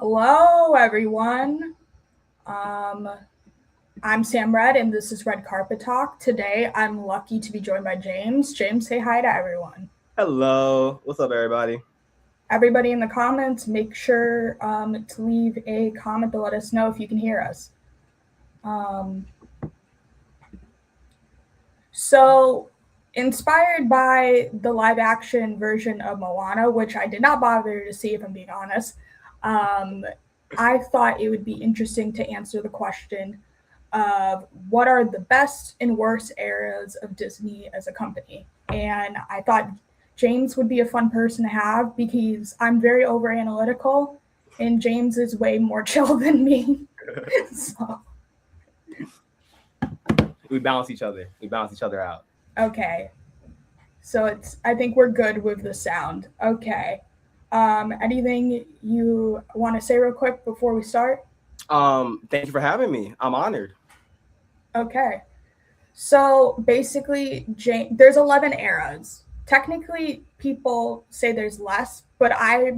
Hello, everyone. Um, I'm Sam Red, and this is Red Carpet Talk. Today, I'm lucky to be joined by James. James, say hi to everyone. Hello. What's up, everybody? Everybody in the comments, make sure to leave a comment to let us know if you can hear us. Um, so, inspired by the live action version of Moana, which I did not bother to see, if I'm being honest, um, I thought it would be interesting to answer the question of what are the best and worst eras of Disney as a company. And I thought James would be a fun person to have because I'm very over analytical and James is way more chill than me. So, We balance each other. We balance each other out. okay. So I think we're good with the sound. Okay. Anything you want to say real quick before we start? Thank you for having me. I'm honored. Okay. So basically, there's 11 eras. Technically, people say there's less, but I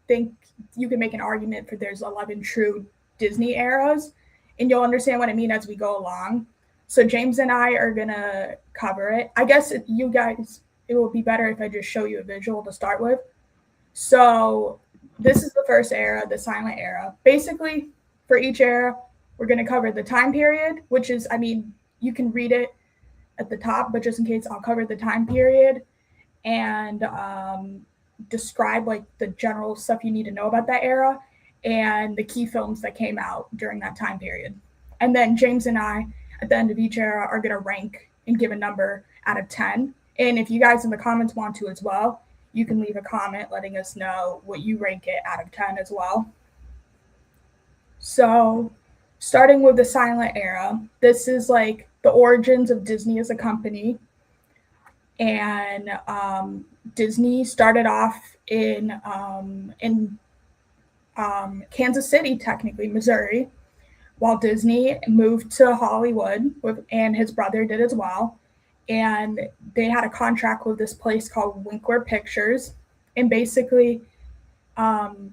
think you can make an argument for there's 11 true Disney eras, and you'll understand what I mean as we go along. So James and I are gonna cover it. I guess you guys, it will be better if I just show you a visual to start with. So this is the first era, the silent era. Basically, for each era, we're going to cover the time period, which is, I mean, you can read it at the top, but just in case, I'll cover the time period and describe like the general stuff you need to know about that era and the key films that came out during that time period. And then James and I, at the end of each era, are going to rank and give a number out of 10. And if you guys in the comments want to as well, you can leave a comment letting us know what you rank it out of 10 as well. So, starting with the silent era, this is like the origins of Disney as a company. And Disney started off in Kansas City, technically Missouri, while Disney moved to Hollywood, and his brother did as well. And they had a contract with this place called Winkler Pictures, and basically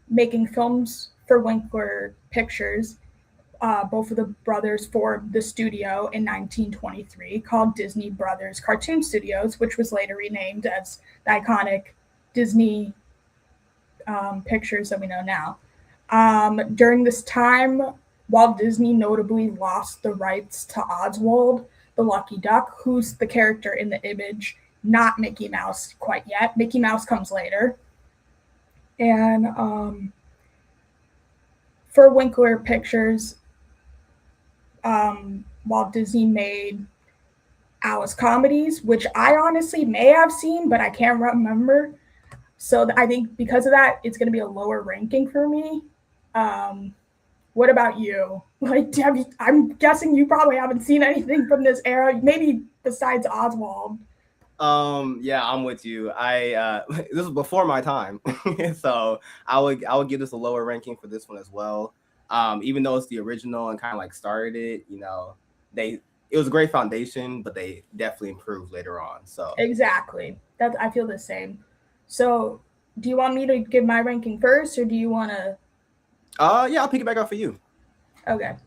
making films for Winkler Pictures. Both of the brothers formed the studio in 1923 called Disney Brothers Cartoon Studios, which was later renamed as the iconic Disney pictures that we know now. During this time, Walt Disney notably lost the rights to Oswald, the Lucky Duck, who's the character in the image, not Mickey Mouse quite yet. Mickey Mouse comes later. And for Winkler Pictures, Walt Disney made Alice comedies, which I honestly may have seen, but I can't remember. So I think because of that, it's going to be a lower ranking for me. What about you? Like, I'm guessing you probably haven't seen anything from this era, maybe besides Oswald. Yeah, I'm with you. I this was before my time, so I would give this a lower ranking for this one as well. Even though it's the original and kind of like started it, they it was a great foundation, but they definitely improved later on. So Exactly. That I feel the same. So, do you want me to give my ranking first, or do you want to? yeah, I'll pick it back up for you. Okay.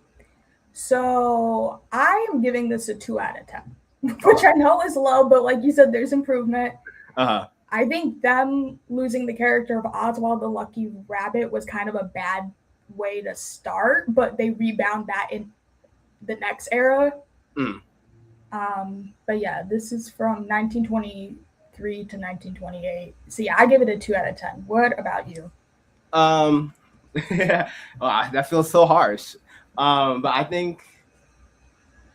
So I am giving this a 2 out of 10, which I know is low, but like you said, there's improvement. Uh-huh. I think them losing the character of Oswald the Lucky Rabbit was kind of a bad way to start, but they rebound that in the next era. Mm. But yeah, this is from 1923 to 1928. So yeah, I give it a 2 out of 10. What about you? Um well, that feels so harsh. But I think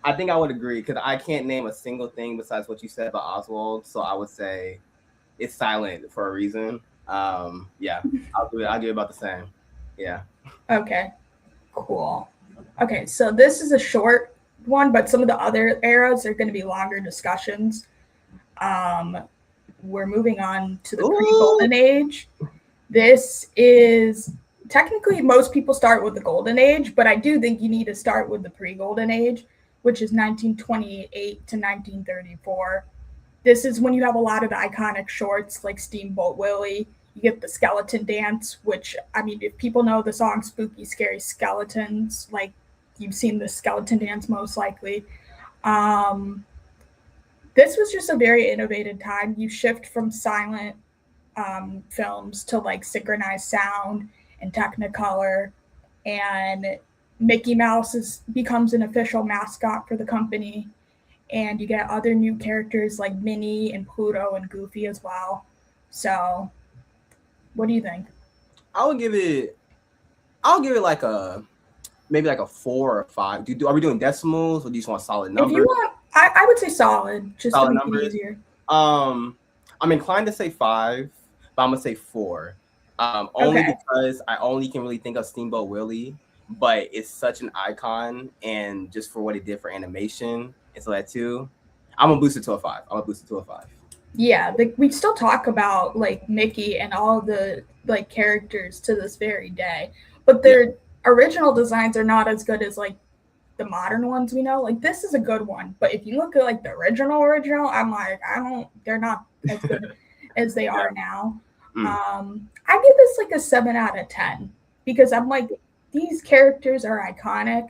I would agree because I can't name a single thing besides what you said about Oswald. So I would say it's silent for a reason. Yeah, I'll do it. I'll give it about the same. Yeah. Okay, cool. Okay, so this is a short one, but some of the other eras are going to be longer discussions. Um, we're moving on to the pre-Golden Age. This is technically most people start with the Golden Age, but I do think you need to start with the pre-Golden Age, which is 1928 to 1934. This is when you have a lot of the iconic shorts like Steamboat Willie. You get the skeleton dance, which, I mean, if people know the song Spooky Scary Skeletons, like, you've seen the skeleton dance most likely. This was just a very innovative time. You shift from silent films to like synchronized sound and Technicolor, and Mickey Mouse becomes an official mascot for the company, and you get other new characters like Minnie and Pluto and Goofy as well. So, what do you think? I'll give it like maybe like a 4 or 5. Are we doing decimals or do you just want solid numbers? If you want, I would say solid, just solid to make numbers. It easier. I'm inclined to say 5, but I'm gonna say 4. Only because I only can really think of Steamboat Willie, but it's such an icon, and just for what it did for animation, and so that too. I'm gonna boost it to a 5. Yeah, we still talk about like Mickey and all the like characters to this very day, but their original designs are not as good as like the modern ones we know. Like, this is a good one, but if you look at like the original, I'm like, they're not as good as they are now. I give this like a 7 out of 10 because I'm like, these characters are iconic.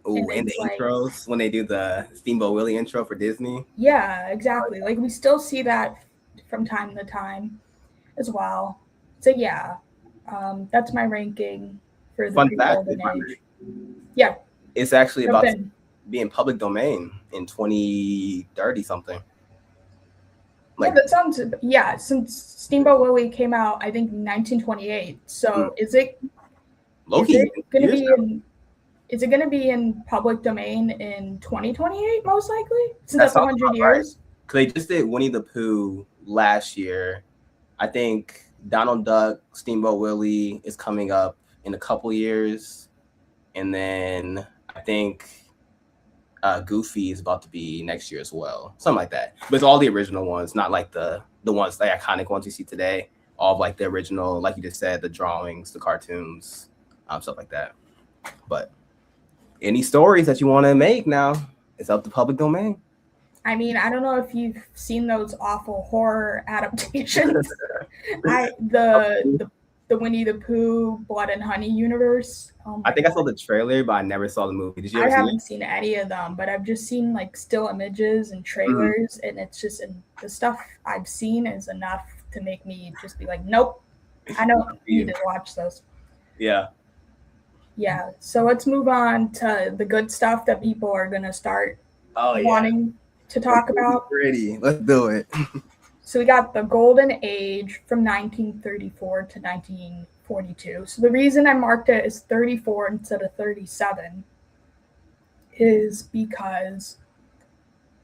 Oh, and the intros when they do the Steamboat Willie intro for Disney. Yeah, exactly. Like, we still see that from time to time as well. So yeah, that's my ranking for the pre-golden age. Yeah, it's actually about to be in public domain in 2030 something. Like, yeah, that sounds, yeah, since Steamboat Willie came out, I think 1928. So is it going to be in public domain in 2028 most likely? Since that's 100 years. Because they just did Winnie the Pooh last year. I think Donald Duck, Steamboat Willie is coming up in a couple years, and then I think Goofy is about to be next year as well, something like that. But it's all the original ones, not like the ones, the iconic ones you see today. All of like the original, like you just said, the drawings, the cartoons, stuff like that. But any stories that you want to make now, it's up to public domain. I mean, I don't know if you've seen those awful horror adaptations. The Winnie the Pooh, Blood and Honey universe. I think I saw the trailer, but I never saw the movie. Did you ever see it? I haven't seen any of them, but I've just seen like still images and trailers, and it's just the stuff I've seen is enough to make me just be like, nope, I don't need to watch those. Yeah. Yeah. So let's move on to the good stuff that people are gonna start wanting to talk about. Ready? Let's do it. So we got the Golden Age from 1934 to 1942. So the reason I marked it as 34 instead of 37 is because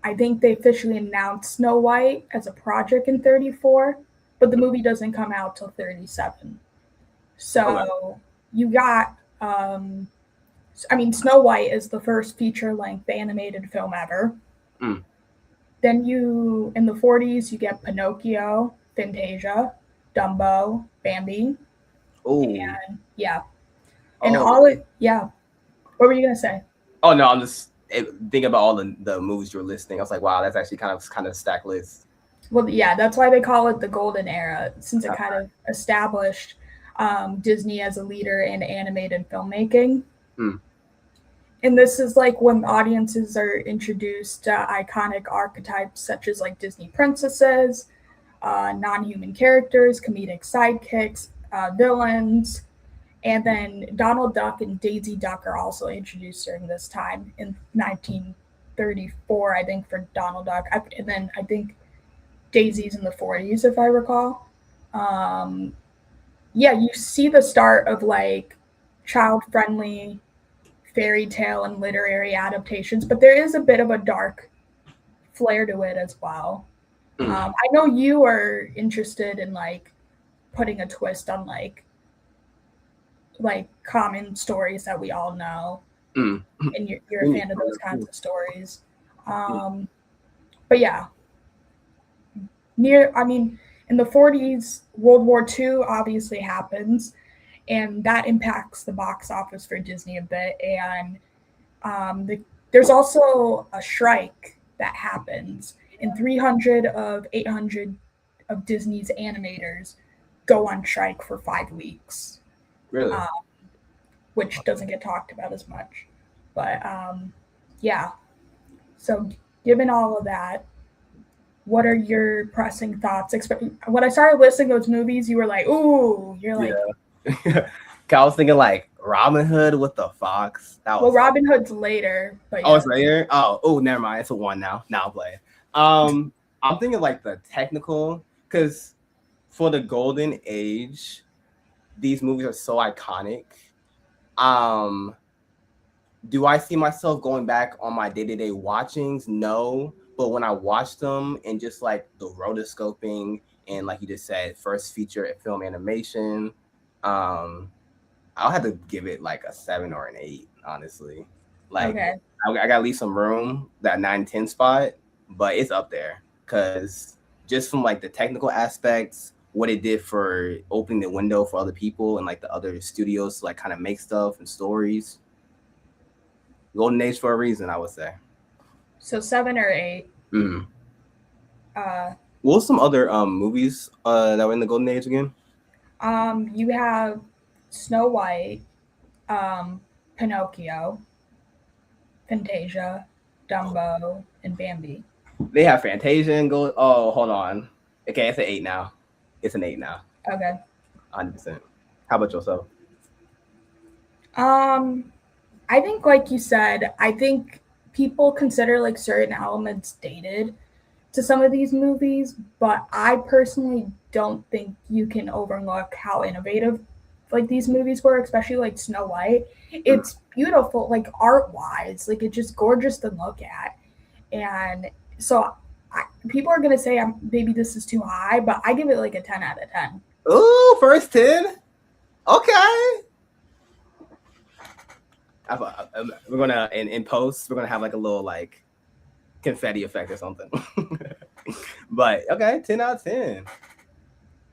I think they officially announced Snow White as a project in 34, but the movie doesn't come out till 37. So you got, Snow White is the first feature-length animated film ever. Then in the 40s, you get Pinocchio, Fantasia, Dumbo, Bambi. Oh. And what were you going to say? Oh, no, I'm just thinking about all the movies you're listing. I was like, wow, that's actually kind of stacked list. Well, yeah, that's why they call it the Golden Era, since it kind of established Disney as a leader in animated filmmaking. And this is like when audiences are introduced to iconic archetypes such as like Disney princesses, non-human characters, comedic sidekicks, villains, and then Donald Duck and Daisy Duck are also introduced during this time in 1934, I think, for Donald Duck. And then I think Daisy's in the 40s, if I recall. You see the start of like child-friendly fairy tale and literary adaptations, but there is a bit of a dark flair to it as well. I know you are interested in like putting a twist on like common stories that we all know, and you're a fan of those kinds of stories. But yeah, in the 40s, World War II obviously happens, and that impacts the box office for Disney a bit. And there's also a strike that happens, and 300 of 800 of Disney's animators go on strike for 5 weeks. Really? Which doesn't get talked about as much. But yeah. So given all of that, what are your pressing thoughts? When I started listing those movies, you were like, "Ooh," you're like, yeah. I was thinking like Robin Hood with the Fox. That was "Well, Robin Hood's later." But oh, yeah. it's later. Oh, never mind. It's a one now. Now I'm playing. I'm thinking like the technical because for the golden age, these movies are so iconic. Um, do I see myself going back on my day-to-day watchings? No. But when I watch them and just like the rotoscoping and like you just said, first feature film animation, I'll have to give it like a 7 or an 8, honestly. Like Okay. I gotta leave some room, that 9-10 spot, but it's up there because just from like the technical aspects, what it did for opening the window for other people and like the other studios to like kind of make stuff and stories. Golden age for a reason, I would say. So 7 or 8. Mm. Uh, What were some other movies that were in the golden age again? you have Snow White, Pinocchio, Fantasia, Dumbo, and Bambi. They have Fantasia and Gold. Oh, hold on. Okay, it's an 8 now. It's an 8 now. Okay. 100%. How about yourself? I think, like you said, I think people consider like certain elements dated to some of these movies, but I personally don't think you can overlook how innovative like these movies were, especially like Snow White. It's beautiful, like art wise, like it's just gorgeous to look at. And so people are gonna say maybe this is too high, but I give it like a 10 out of 10. Ooh, first 10. Okay. We're gonna in post. We're gonna have like a little like confetti effect or something. But okay, 10 out of 10.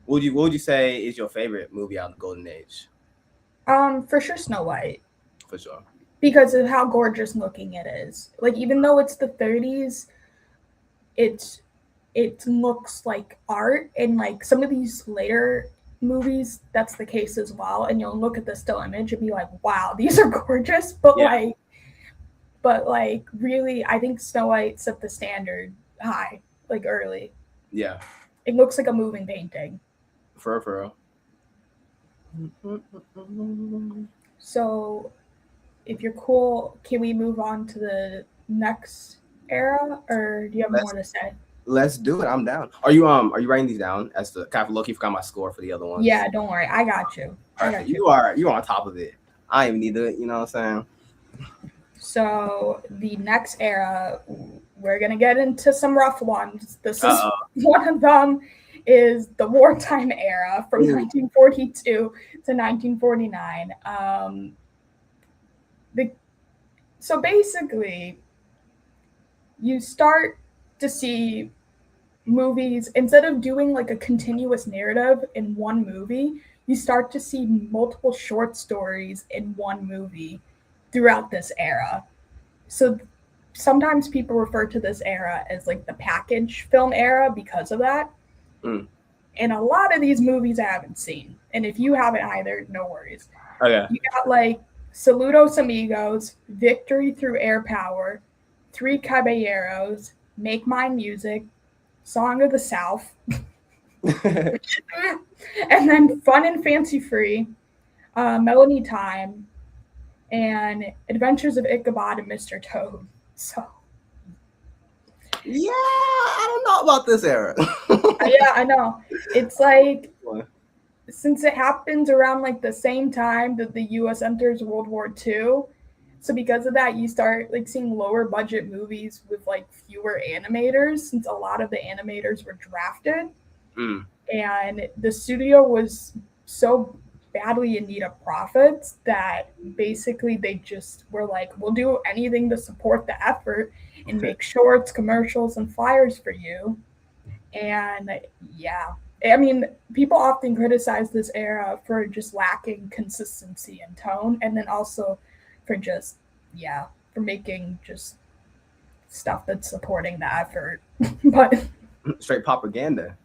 What would you say is your favorite movie out of the golden age? For sure, Snow White. For sure. Because of how gorgeous looking it is. Like even though it's the 30s, it looks like art, and like some of these later movies that's the case as well, and you'll look at the still image and be like, wow, these are gorgeous, but yeah. like really I think Snow White set the standard high, like early. Yeah, it looks like a moving painting for real. So if you're cool, can we move on to the next era, or do you have more to say? Let's do it. I'm down. Are you writing these down as the kind of low-key forgot my score for the other ones? Yeah, don't worry. I got you. You're on top of it. I don't even need it, you know what I'm saying? So the next era, we're gonna get into some rough ones. This is one of them is the wartime era from 1942 to 1949. So basically, you start to see movies, instead of doing like a continuous narrative in one movie, you start to see multiple short stories in one movie throughout this era. So sometimes people refer to this era as like the package film era because of that. And a lot of these movies I haven't seen, and if you haven't either, no worries. Okay. You got like Saludos Amigos, Victory Through Air Power, Three Caballeros, Make Mine Music, Song of the South, and then Fun and Fancy Free, Melanie Time, and Adventures of Ichabod and Mr. Toad. So yeah, I don't know about this era. Yeah, I know. It's like, since it happens around like the same time that the U.S. enters World War II, so because of that, you start like seeing lower budget movies with like fewer animators, since a lot of the animators were drafted. And the studio was so badly in need of profits that basically they just were like, we'll do anything to support the effort and make shorts, commercials, and flyers for you. And yeah, I mean, people often criticize this era for just lacking consistency and tone, and then also for just, for making just stuff that's supporting the effort. But straight propaganda.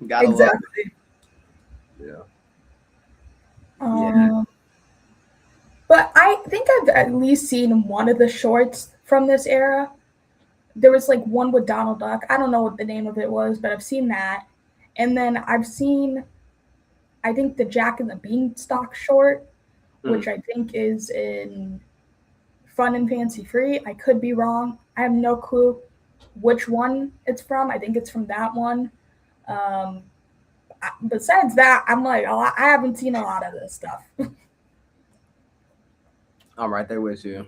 Exactly. Yeah. Yeah. But I think I've at least seen one of the shorts from this era. There was like one with Donald Duck. I don't know what the name of it was, but I've seen that. And then I've seen, I think, the Jack and the Beanstalk short, Mm. which I think is in Fun and Fancy Free. I could be wrong. I have no clue which one it's from. I think it's from that one. Um, Besides that, I'm like, I haven't seen a lot of this stuff. I'm right there with you.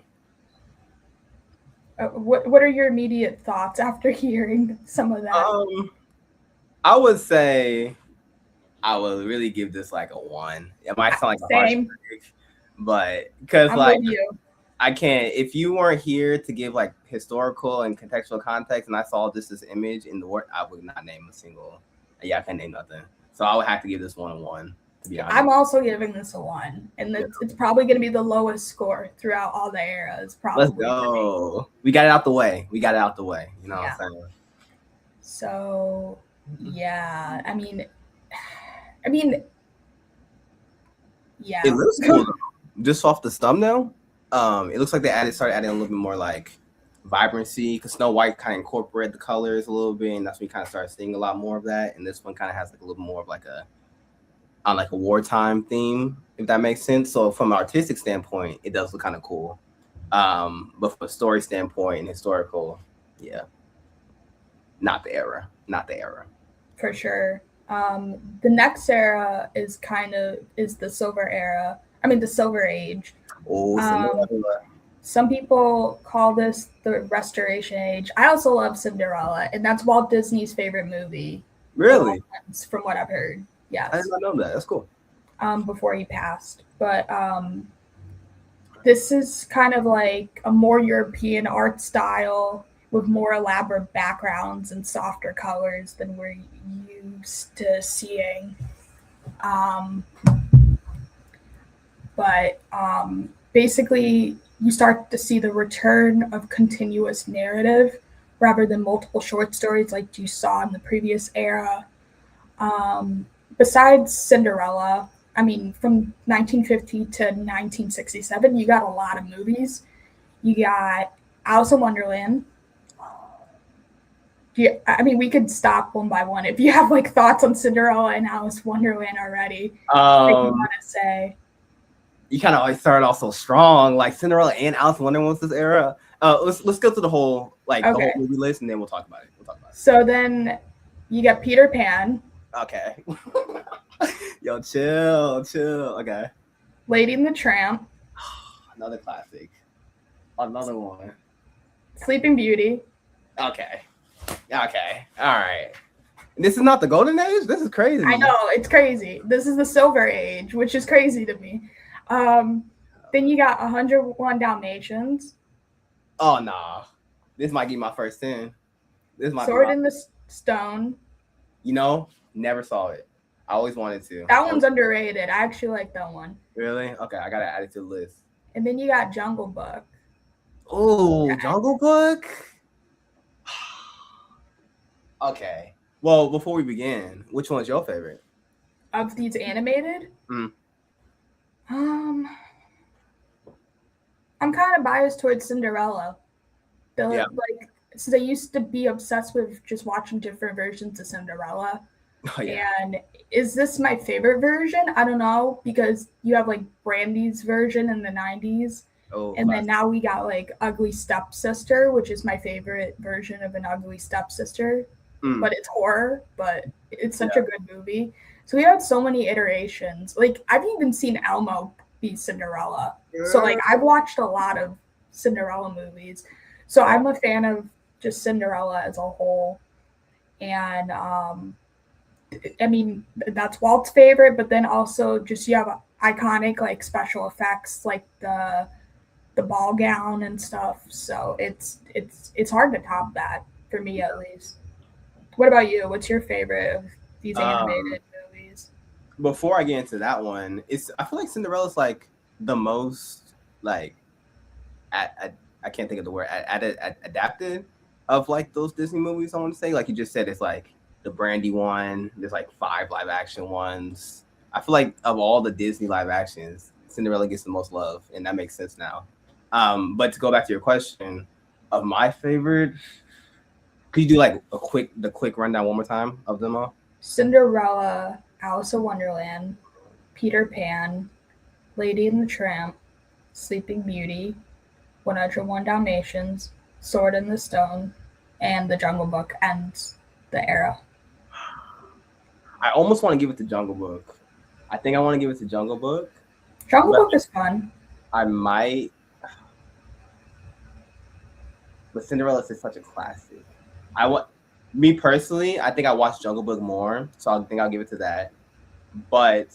What are your immediate thoughts after hearing some of that? I would say I would really give this like a 1. It might sound like a harsh Same. critic, but because I'm like with you. I can't. If you weren't here to give like historical and contextual context, and I saw this image in the work, I would not name a single. Yeah, I can't name nothing. So I would have to give this one a 1. To be honest, I'm also giving this a 1, and yeah. it's probably going to be the lowest score throughout all the eras. Let's Probably. go. We got it out the way. You know Yeah. what I'm saying? So yeah, I mean, yeah. It looks cool though. Just off the thumbnail. It looks like they started adding a little bit more like vibrancy because Snow White kind of incorporated the colors a little bit, and that's when you kind of started seeing a lot more of that. And this one kind of has like a little more of like a on like a wartime theme, if that makes sense. So from an artistic standpoint, it does look kind of cool. But from a story standpoint and historical, yeah, not the era. For sure. The next era is the Silver Era. I mean, the Silver Age. Oh, Some people call this the Restoration Age. I also love Cinderella, and that's Walt Disney's favorite movie. Really? From what I've heard. Yes. I did not know that. That's cool. Before he passed. But this is kind of like a more European art style with more elaborate backgrounds and softer colors than we're used to seeing. Um, but basically, you start to see the return of continuous narrative rather than multiple short stories like you saw in the previous era. Besides Cinderella, I mean, from 1950 to 1967, you got a lot of movies. You got Alice in Wonderland. I mean, we could stop one by one. If you have like thoughts on Cinderella and Alice in Wonderland already, like you want to say. You kind of always started off so strong, like Cinderella and Alice in Wonderland was this era. Let's go to the whole the whole movie list, and then we'll talk about it. So then you got Peter Pan. Okay. Yo, chill. Okay. Lady and the Tramp. Another classic. Another one. Sleeping Beauty. Okay. All right. This is not the golden age? This is crazy. I know, it's crazy. This is the Silver Age, which is crazy to me. Then you got 101 Dalmatians. Oh, nah. This might be my first 10. Sword in the Stone. Never saw it. I always wanted to. That one's underrated. I actually like that one. Really? Okay, I gotta add it to the list. And then you got Jungle Book. Oh, okay. Jungle Book? Okay. Well, before we begin, which one's your favorite? Of these animated? I'm kind of biased towards Cinderella. Since I used to be obsessed with just watching different versions of Cinderella. Oh, yeah. And is this my favorite version? I don't know, because you have like Brandy's version in the 90s. And then now we got like Ugly Stepsister, which is my favorite version of an Ugly Stepsister. But it's horror, but it's such a good movie. So we had so many iterations. Like I've even seen Elmo be Cinderella. So like I've watched a lot of Cinderella movies. So I'm a fan of just Cinderella as a whole. And I mean, that's Walt's favorite, but then also just you have iconic like special effects like the ball gown and stuff. So it's hard to top that for me at least. What about you? What's your favorite of these animated movies? Before I get into that one, I feel like Cinderella's like the most like I can't think of the word adapted of like those Disney movies. I want to say, like you just said, it's like the Brandy one. There's like 5 live action ones. I feel like of all the Disney live actions, Cinderella gets the most love, and that makes sense now. But to go back to your question of my favorite, could you do like the quick rundown one more time of them all? Cinderella, Alice in Wonderland, Peter Pan, Lady and the Tramp, Sleeping Beauty, 101 Dalmatians, Sword in the Stone, and The Jungle Book ends the era. I almost want to give it to Jungle Book. I think I want to give it to Jungle Book. Jungle Book is fun. I might, but Cinderella is such a classic. Me personally, I think I watched Jungle Book more, so I think I'll give it to that. But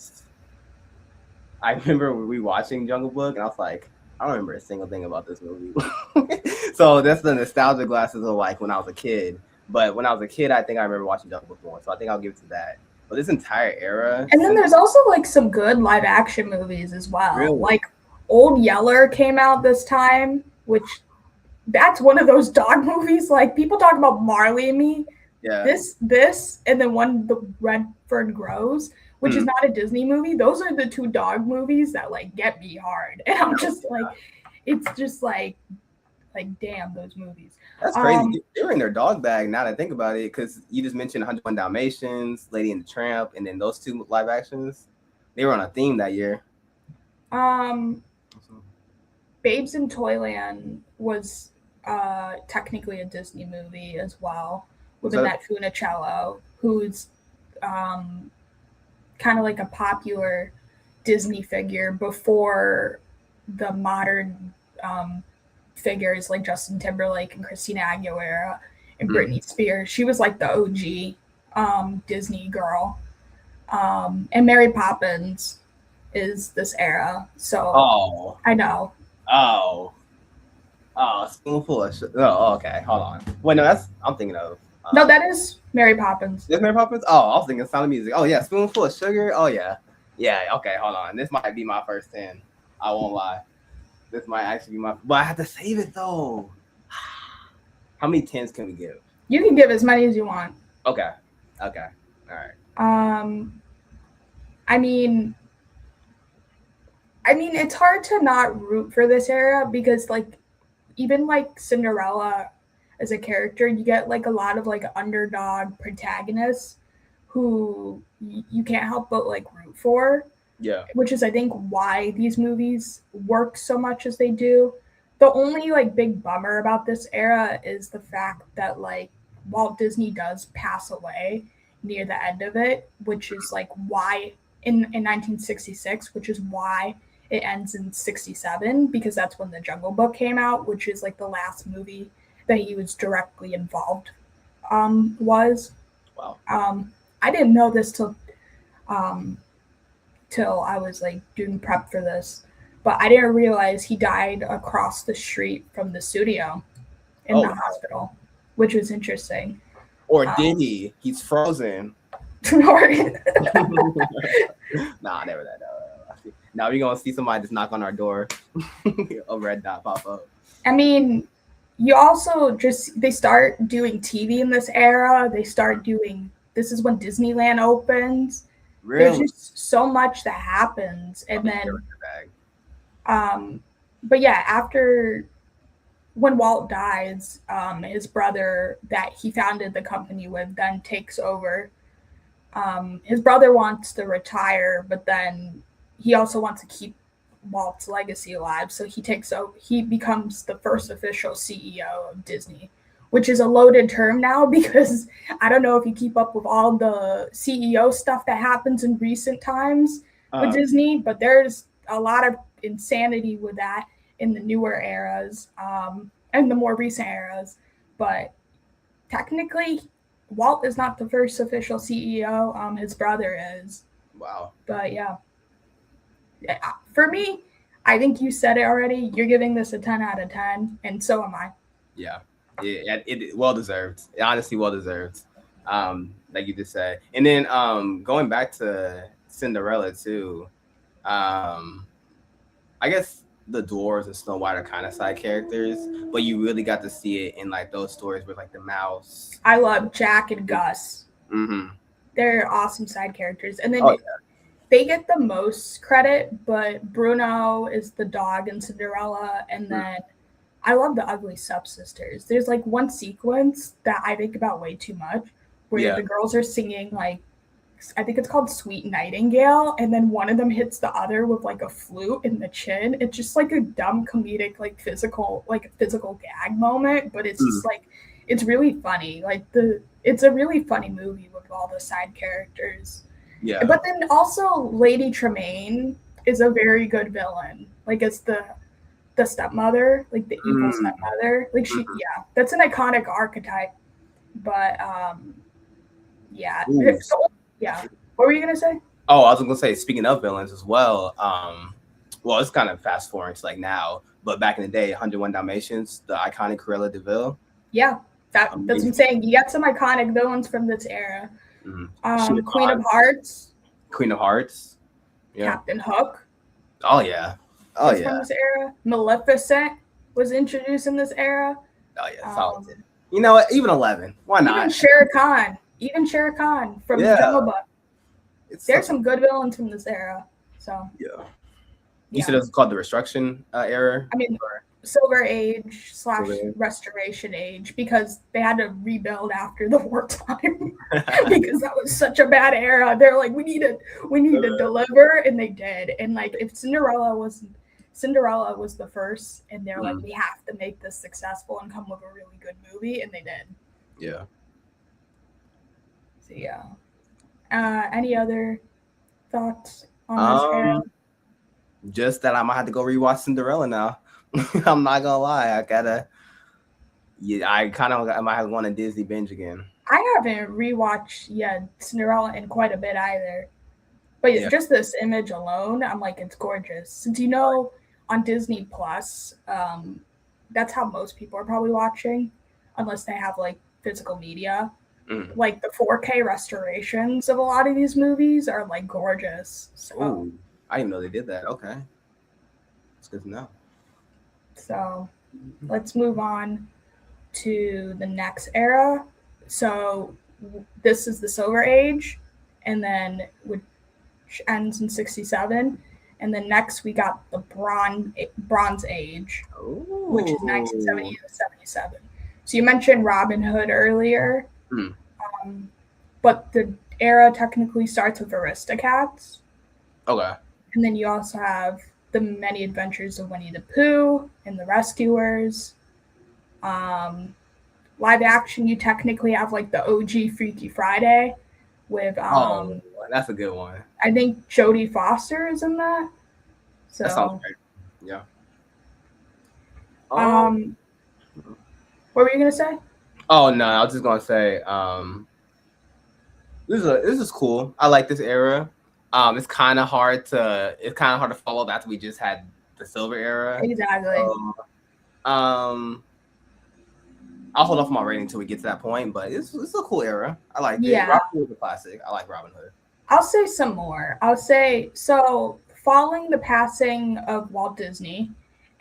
I remember rewatching Jungle Book, and I was like, I don't remember a single thing about this movie. So that's the nostalgia glasses of like when I was a kid. But when I was a kid, I think I remember watching Jungle Book more, so I think I'll give it to that. But this entire era, and then there's also like some good live action movies as well. Really? Like Old Yeller came out this time, which that's one of those dog movies. Like people talk about Marley and Me. Yeah. This, and then one The Redford Grows, which is not a Disney movie. Those are the two dog movies that like get me hard, and I'm just like, it's just like damn those movies. That's crazy. They were in their dog bag now that I think about it, because you just mentioned 101 Dalmatians, Lady and the Tramp, and then those two live actions. They were on a theme that year. Babes in Toyland was technically a Disney movie as well, with Annette Funicello, who's kind of like a popular Disney figure before the modern figures like Justin Timberlake and Christina Aguilera and Britney Spears. She was like the OG Disney girl. And Mary Poppins is this era. So I know. Spoonful of sugar. Oh, okay. Hold on. Wait, no, I'm thinking of. No, that is Mary Poppins. Is Mary Poppins? Oh, I was thinking Sound of Music. Oh yeah, Spoonful of Sugar. Oh yeah. Yeah. Okay, hold on. This might be my first 10. I won't lie. This might actually be my. But I have to save it though. How many 10s can we give? You can give as many as you want. Okay. All right. I mean, it's hard to not root for this era because, like, even like Cinderella as a character, you get like a lot of like underdog protagonists who you can't help but like root for. Yeah. Which is, I think, why these movies work so much as they do. The only like big bummer about this era is the fact that like Walt Disney does pass away near the end of it, which is like why in 1966, which is why it ends in 67, because that's when The Jungle Book came out, which is like the last movie that he was directly involved was. Wow. I didn't know this till I was like doing prep for this, but I didn't realize he died across the street from the studio in the hospital, which was interesting. Or did he? He's frozen. Nah, never that. Now we're gonna see somebody just knock on our door. A red dot pop up. I mean, you also they start doing TV in this era. They start doing. This is when Disneyland opens. Really? There's just so much that happens, and then, but yeah, after when Walt dies, his brother that he founded the company with then takes over. His brother wants to retire, but then he also wants to keep Walt's legacy alive. So he becomes the first official CEO of Disney, which is a loaded term now because I don't know if you keep up with all the CEO stuff that happens in recent times with Disney, but there's a lot of insanity with that in the newer eras and the more recent eras. But technically, Walt is not the first official CEO. His brother is. Wow. But yeah. For me, I think you said it already. You're giving this a 10 out of 10, and so am I. Yeah. It well deserved. Honestly, well deserved. Like you just said. And then going back to Cinderella too, I guess the dwarves and Snow White are kind of side characters, but you really got to see it in like those stories with like the mouse. I love Jack and Gus. Mm-hmm. They're awesome side characters. And then they get the most credit, but Bruno is the dog in Cinderella, and then I love the Ugly Stepsisters. There's like one sequence that I think about way too much, where the girls are singing like, I think it's called Sweet Nightingale, and then one of them hits the other with like a flute in the chin. It's just like a dumb comedic, like physical gag moment, but it's just like, it's really funny. Like it's a really funny movie with all the side characters. Yeah. But then also Lady Tremaine is a very good villain. Like it's the stepmother, like the evil stepmother. Like that's an iconic archetype. But yeah. Yeah. What were you gonna say? Oh, I was gonna say, speaking of villains as well, well, it's kind of fast forwarding to like now, but back in the day, 101 Dalmatians, the iconic Cruella de Vil. Yeah, that's what I'm saying. You got some iconic villains from this era. Queen of Hearts. Queen of Hearts. Yeah. Captain Hook. Oh yeah. Oh yeah. From this era. Maleficent was introduced in this era. Oh yeah, solid. You know what? Even 11. Why not? Even Shere Khan from Jungle Book. There's some good villains from this era. So You said it was called the Restruction era? I mean, Silver Age / Restoration Age, because they had to rebuild after the wartime because that was such a bad era. They're like, we need to deliver, and they did. And like, if Cinderella was the first, and they're like, we have to make this successful and come with a really good movie, and they did. Yeah. So yeah. Any other thoughts on this era? Just that I might have to go rewatch Cinderella now. I'm not gonna lie. I might have gone to Disney binge again. I haven't rewatched Cinderella in quite a bit either. But just this image alone, I'm like, it's gorgeous. Since on Disney Plus, that's how most people are probably watching, unless they have like physical media. Like the 4K restorations of a lot of these movies are like gorgeous. So I didn't know they did that. Okay. It's good to know. So let's move on to the next era. So this is the Silver Age, and then which ends in 1967. And then next we got the Bronze Age, which is 1970 to 1977. So you mentioned Robin Hood earlier, but the era technically starts with Aristocats. Okay. And then you also have the Many Adventures of Winnie the Pooh and the Rescuers. Live action, you technically have like the OG Freaky Friday with that's a good one. I think Jodie Foster is in that. So that sounds great. Yeah. What were you gonna say? Oh no, I was just gonna say this is cool. I like this era. It's kind of hard to follow after we just had the Silver era. Exactly. I'll hold off on my rating until we get to that point, but it's a cool era. I like it. Robin Hood is a classic. I like Robin Hood. I'll say some more. I'll say, so following the passing of Walt Disney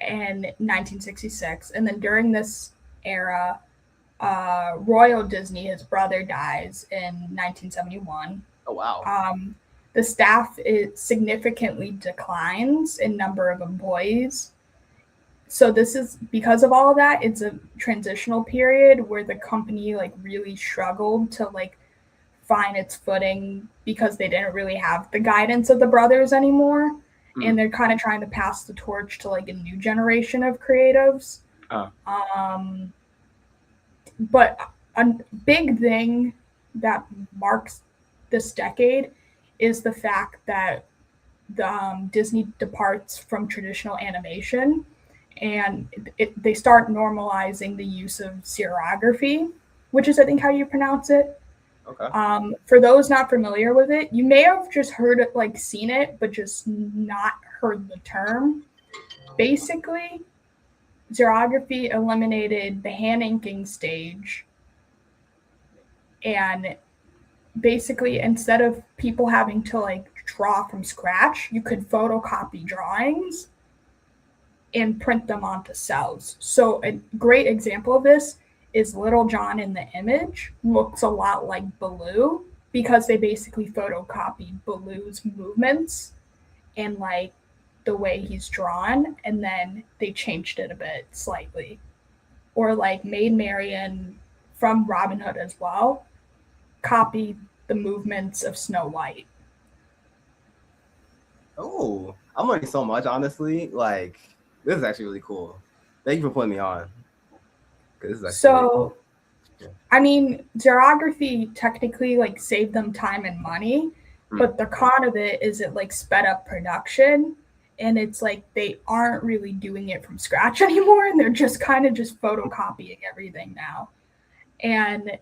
in 1966, and then during this era, Royal Disney, his brother, dies in 1971. Oh wow. The staff significantly declines in number of employees. So this is because of all of that. It's a transitional period where the company like really struggled to like find its footing because they didn't really have the guidance of the brothers anymore, and they're kind of trying to pass the torch to like a new generation of creatives. But a big thing that marks this decade is the fact that Disney departs from traditional animation, and they start normalizing the use of serigraphy, which is, I think, how you pronounce it. Okay. For those not familiar with it, you may have just heard it, like seen it, but just not heard the term. Basically, serigraphy eliminated the hand inking stage, and basically, instead of people having to like draw from scratch, you could photocopy drawings and print them onto cells. So a great example of this is Little John in the image looks a lot like Baloo, because they basically photocopied Baloo's movements and like the way he's drawn, and then they changed it a bit slightly, or like Maid Marian from Robin Hood as well copied the movements of Snow White. Oh, I'm learning so much, honestly. Like, this is actually really cool. Thank you for putting me on. This is actually really cool. I mean, xerography technically like saved them time and money, but the con of it is it like sped up production, and it's like they aren't really doing it from scratch anymore, and they're just kind of just photocopying everything now. And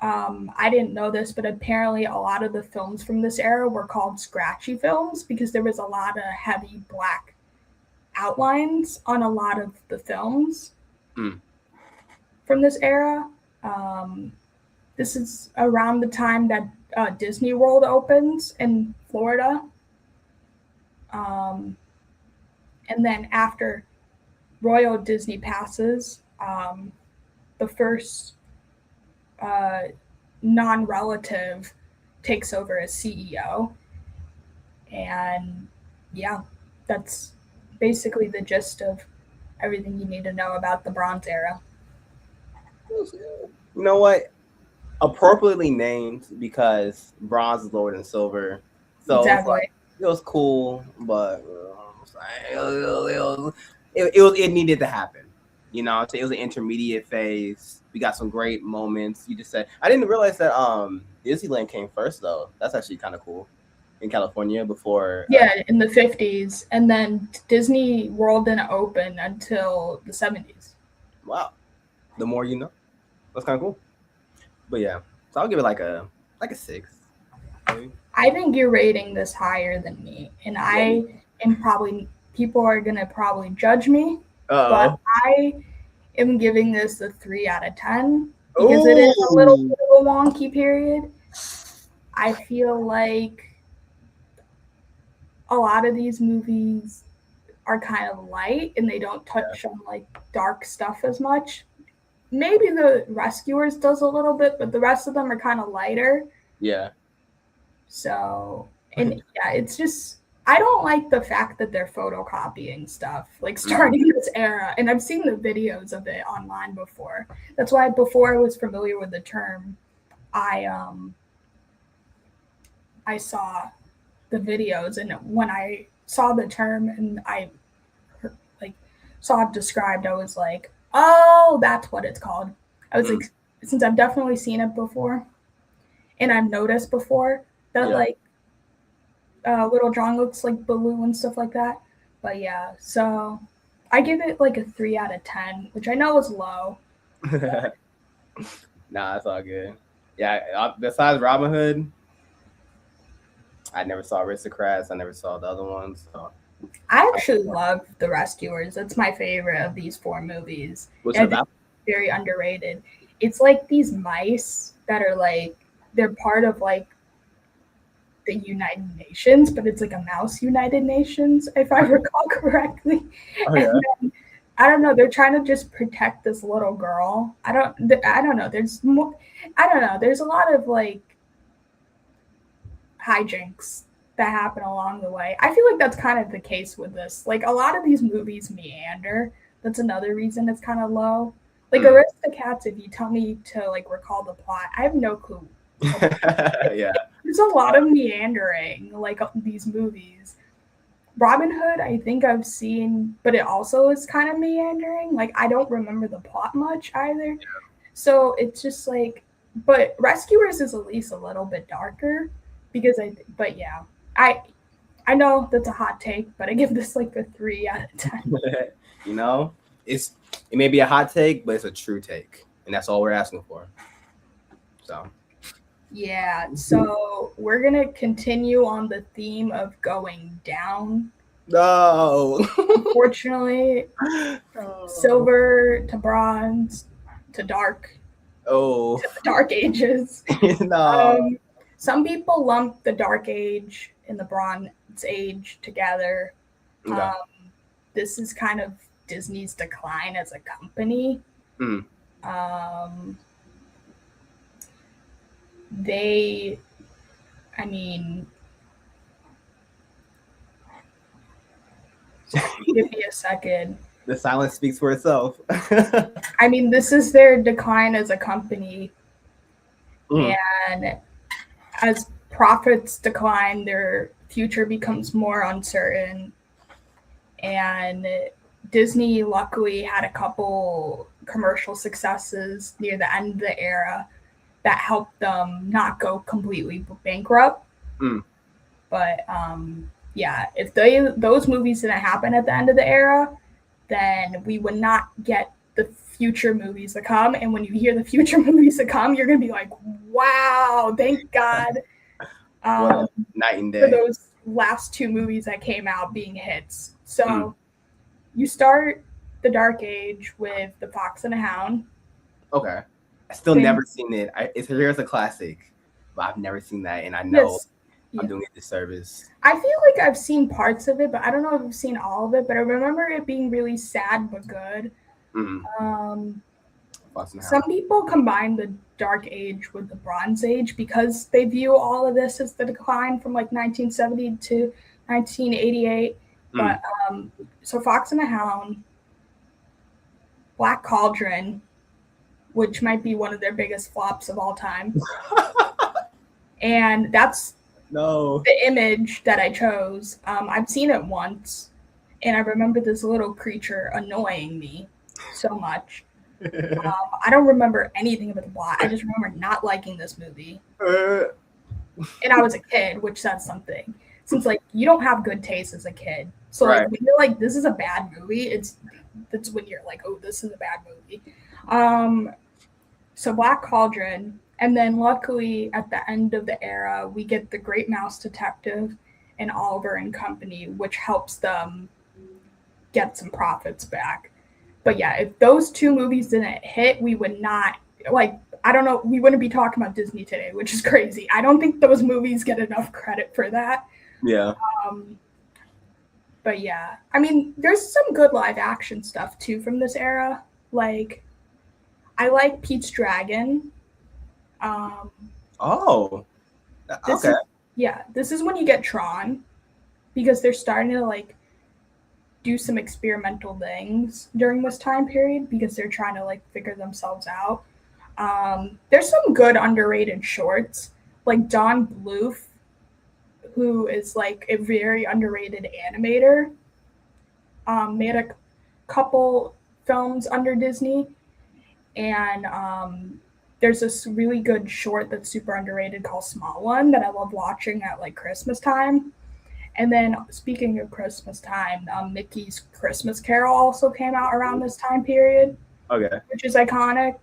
I didn't know this, but apparently a lot of the films from this era were called scratchy films because there was a lot of heavy black outlines on a lot of the films from this era. This is around the time that Disney World opens in Florida. And then after Royal Disney passes, the first non-relative takes over as CEO. And yeah, that's basically the gist of everything you need to know about the Bronze Era. You know what? Appropriately named because bronze is lower than silver. So exactly. it was cool, but it needed to happen. You know, so it was an intermediate phase. We got some great moments. You just said I didn't realize that Disneyland came first though. That's actually kind of cool in California before. Yeah, in the 50s, and then Disney World didn't open until the 70s. Wow, the more you know. That's kind of cool. But yeah, so I'll give it like a 6. Maybe. I think you're rating this higher than me, and I am probably people are gonna probably judge me, but I am giving this a 3 out of 10 because it is a little bit of a wonky period. I feel like a lot of these movies are kind of light and they don't touch on like dark stuff as much. Maybe the Rescuers does a little bit, but the rest of them are kind of lighter. Yeah. So, and yeah, it's just I don't like the fact that they're photocopying stuff, like starting this era. And I've seen the videos of it online before. That's why before I was familiar with the term, I saw the videos, and when I saw the term and I like saw it described, I was like, oh, that's what it's called. I was like, since I've definitely seen it before, and I've noticed before that like Little John looks like Baloo and stuff like that. But yeah, so I give it like a 3 out of 10, which I know is low. Nah, it's all good. Yeah, besides Robin Hood, I never saw Aristocrats. I never saw the other ones. So. I actually love The Rescuers. That's my favorite of these 4 movies. What's it about? Very underrated. It's like these mice that are like they're part of like the United Nations, but it's like a mouse United Nations, if I recall correctly. Oh, yeah. And then, I don't know. They're trying to just protect this little girl. I don't know. There's more. I don't know. There's a lot of like hijinks that happen along the way. I feel like that's kind of the case with this. Like a lot of these movies meander. That's another reason it's kind of low. Like Aristocats, if you tell me to like recall the plot, I have no clue. Yeah. There's a lot of meandering, like these movies. Robin Hood, I think I've seen, but it also is kind of meandering. Like I don't remember the plot much either. Yeah. So it's just like, but Rescuers is at least a little bit darker because but yeah, I know that's a hot take, but I give this like a 3 out of 10. You know, it may be a hot take, but it's a true take, and that's all we're asking for. So. Yeah, so we're gonna continue on the theme of going down. No. Unfortunately, silver to bronze to dark. Oh. To the Dark Ages. No. Some people lump the Dark Age and the Bronze Age together. Okay. This is kind of Disney's decline as a company. they, I mean, give me a second. The silence speaks for itself. I mean, this is their decline as a company. Mm. And as profits decline, their future becomes more uncertain. And Disney luckily had a couple commercial successes near the end of the era that helped them not go completely bankrupt. Mm. But yeah, if those movies didn't happen at the end of the era, then we would not get the future movies to come. And when you hear the future movies to come, you're gonna be like, "Wow, thank God!" Well, night and For day. those last two movies that came out being hits. So you start the Dark Age with The Fox and the Hound. Okay. I still never seen it. Here's a classic, but I've never seen that, and I know I'm doing a disservice. I feel like I've seen parts of it, but I don't know if I've seen all of it. But I remember it being really sad but good. Some people combine the Dark Age with the Bronze Age because they view all of this as the decline from like 1970 to 1988. But so Fox and the Hound, Black Cauldron, which might be one of their biggest flops of all time. And that's the image that I chose. I've seen it once, and I remember this little creature annoying me so much. I don't remember anything about the plot. I just remember not liking this movie. And I was a kid, which says something. Since like you don't have good taste as a kid. So like when you're like, this is a bad movie, that's when you're like, oh, this is a bad movie. So Black Cauldron, and then luckily at the end of the era, we get The Great Mouse Detective and Oliver and Company, which helps them get some profits back. But yeah, if those two movies didn't hit, we would not, like, I don't know, we wouldn't be talking about Disney today, which is crazy. I don't think those movies get enough credit for that. Yeah. But yeah, I mean, there's some good live action stuff too from this era. Like, I like Pete's Dragon. Okay. This is when you get Tron, because they're starting to like do some experimental things during this time period because they're trying to like figure themselves out. There's some good underrated shorts, like Don Bluth, who is like a very underrated animator, made a couple films under Disney, and there's this really good short that's super underrated called Small One that I love watching at like Christmas time. And then speaking of Christmas time, Mickey's Christmas Carol also came out around this time period. Okay. Which is iconic.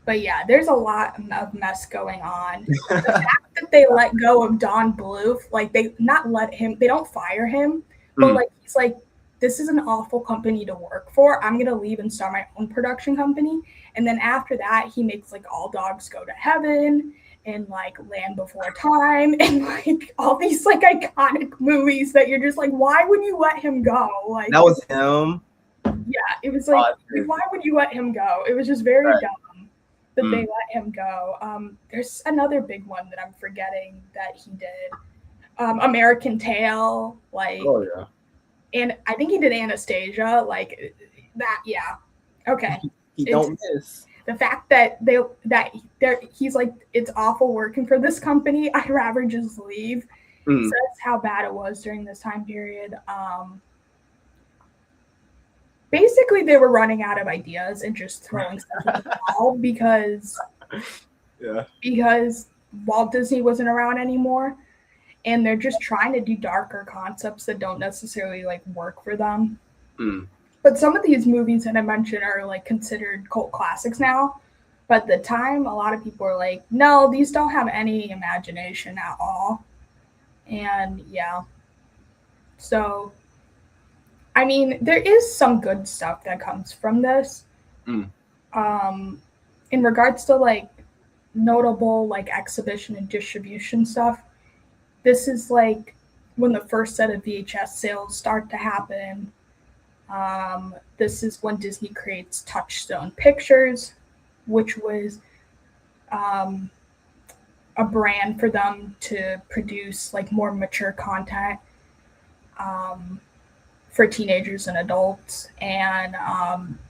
But yeah, there's a lot of mess going on. The fact that they let go of Don Bluth, like they don't fire him, but like he's like, this is an awful company to work for. I'm gonna leave and start my own production company. And then after that, he makes like All Dogs Go to Heaven and like Land Before Time and like all these like iconic movies that you're just like, why would you let him go? Like that was him. Yeah, it was like, why would you let him go? It was just very dumb that they let him go. There's another big one that I'm forgetting that he did. American Tail, like, and I think he did Anastasia, like that. Yeah, okay. He don't miss. The fact that he's like, it's awful working for this company. I'd rather just leave. Says how bad it was during this time period. Basically, they were running out of ideas and just throwing stuff at the wall because Walt Disney wasn't around anymore, and they're just trying to do darker concepts that don't necessarily like work for them. But some of these movies that I mentioned are like considered cult classics now. But at the time, a lot of people are like, no, these don't have any imagination at all. And yeah. So, I mean, there is some good stuff that comes from this. In regards to like notable like exhibition and distribution stuff, this is like when the first set of VHS sales start to happen. This is when Disney creates Touchstone Pictures, which was a brand for them to produce like more mature content for teenagers and adults. And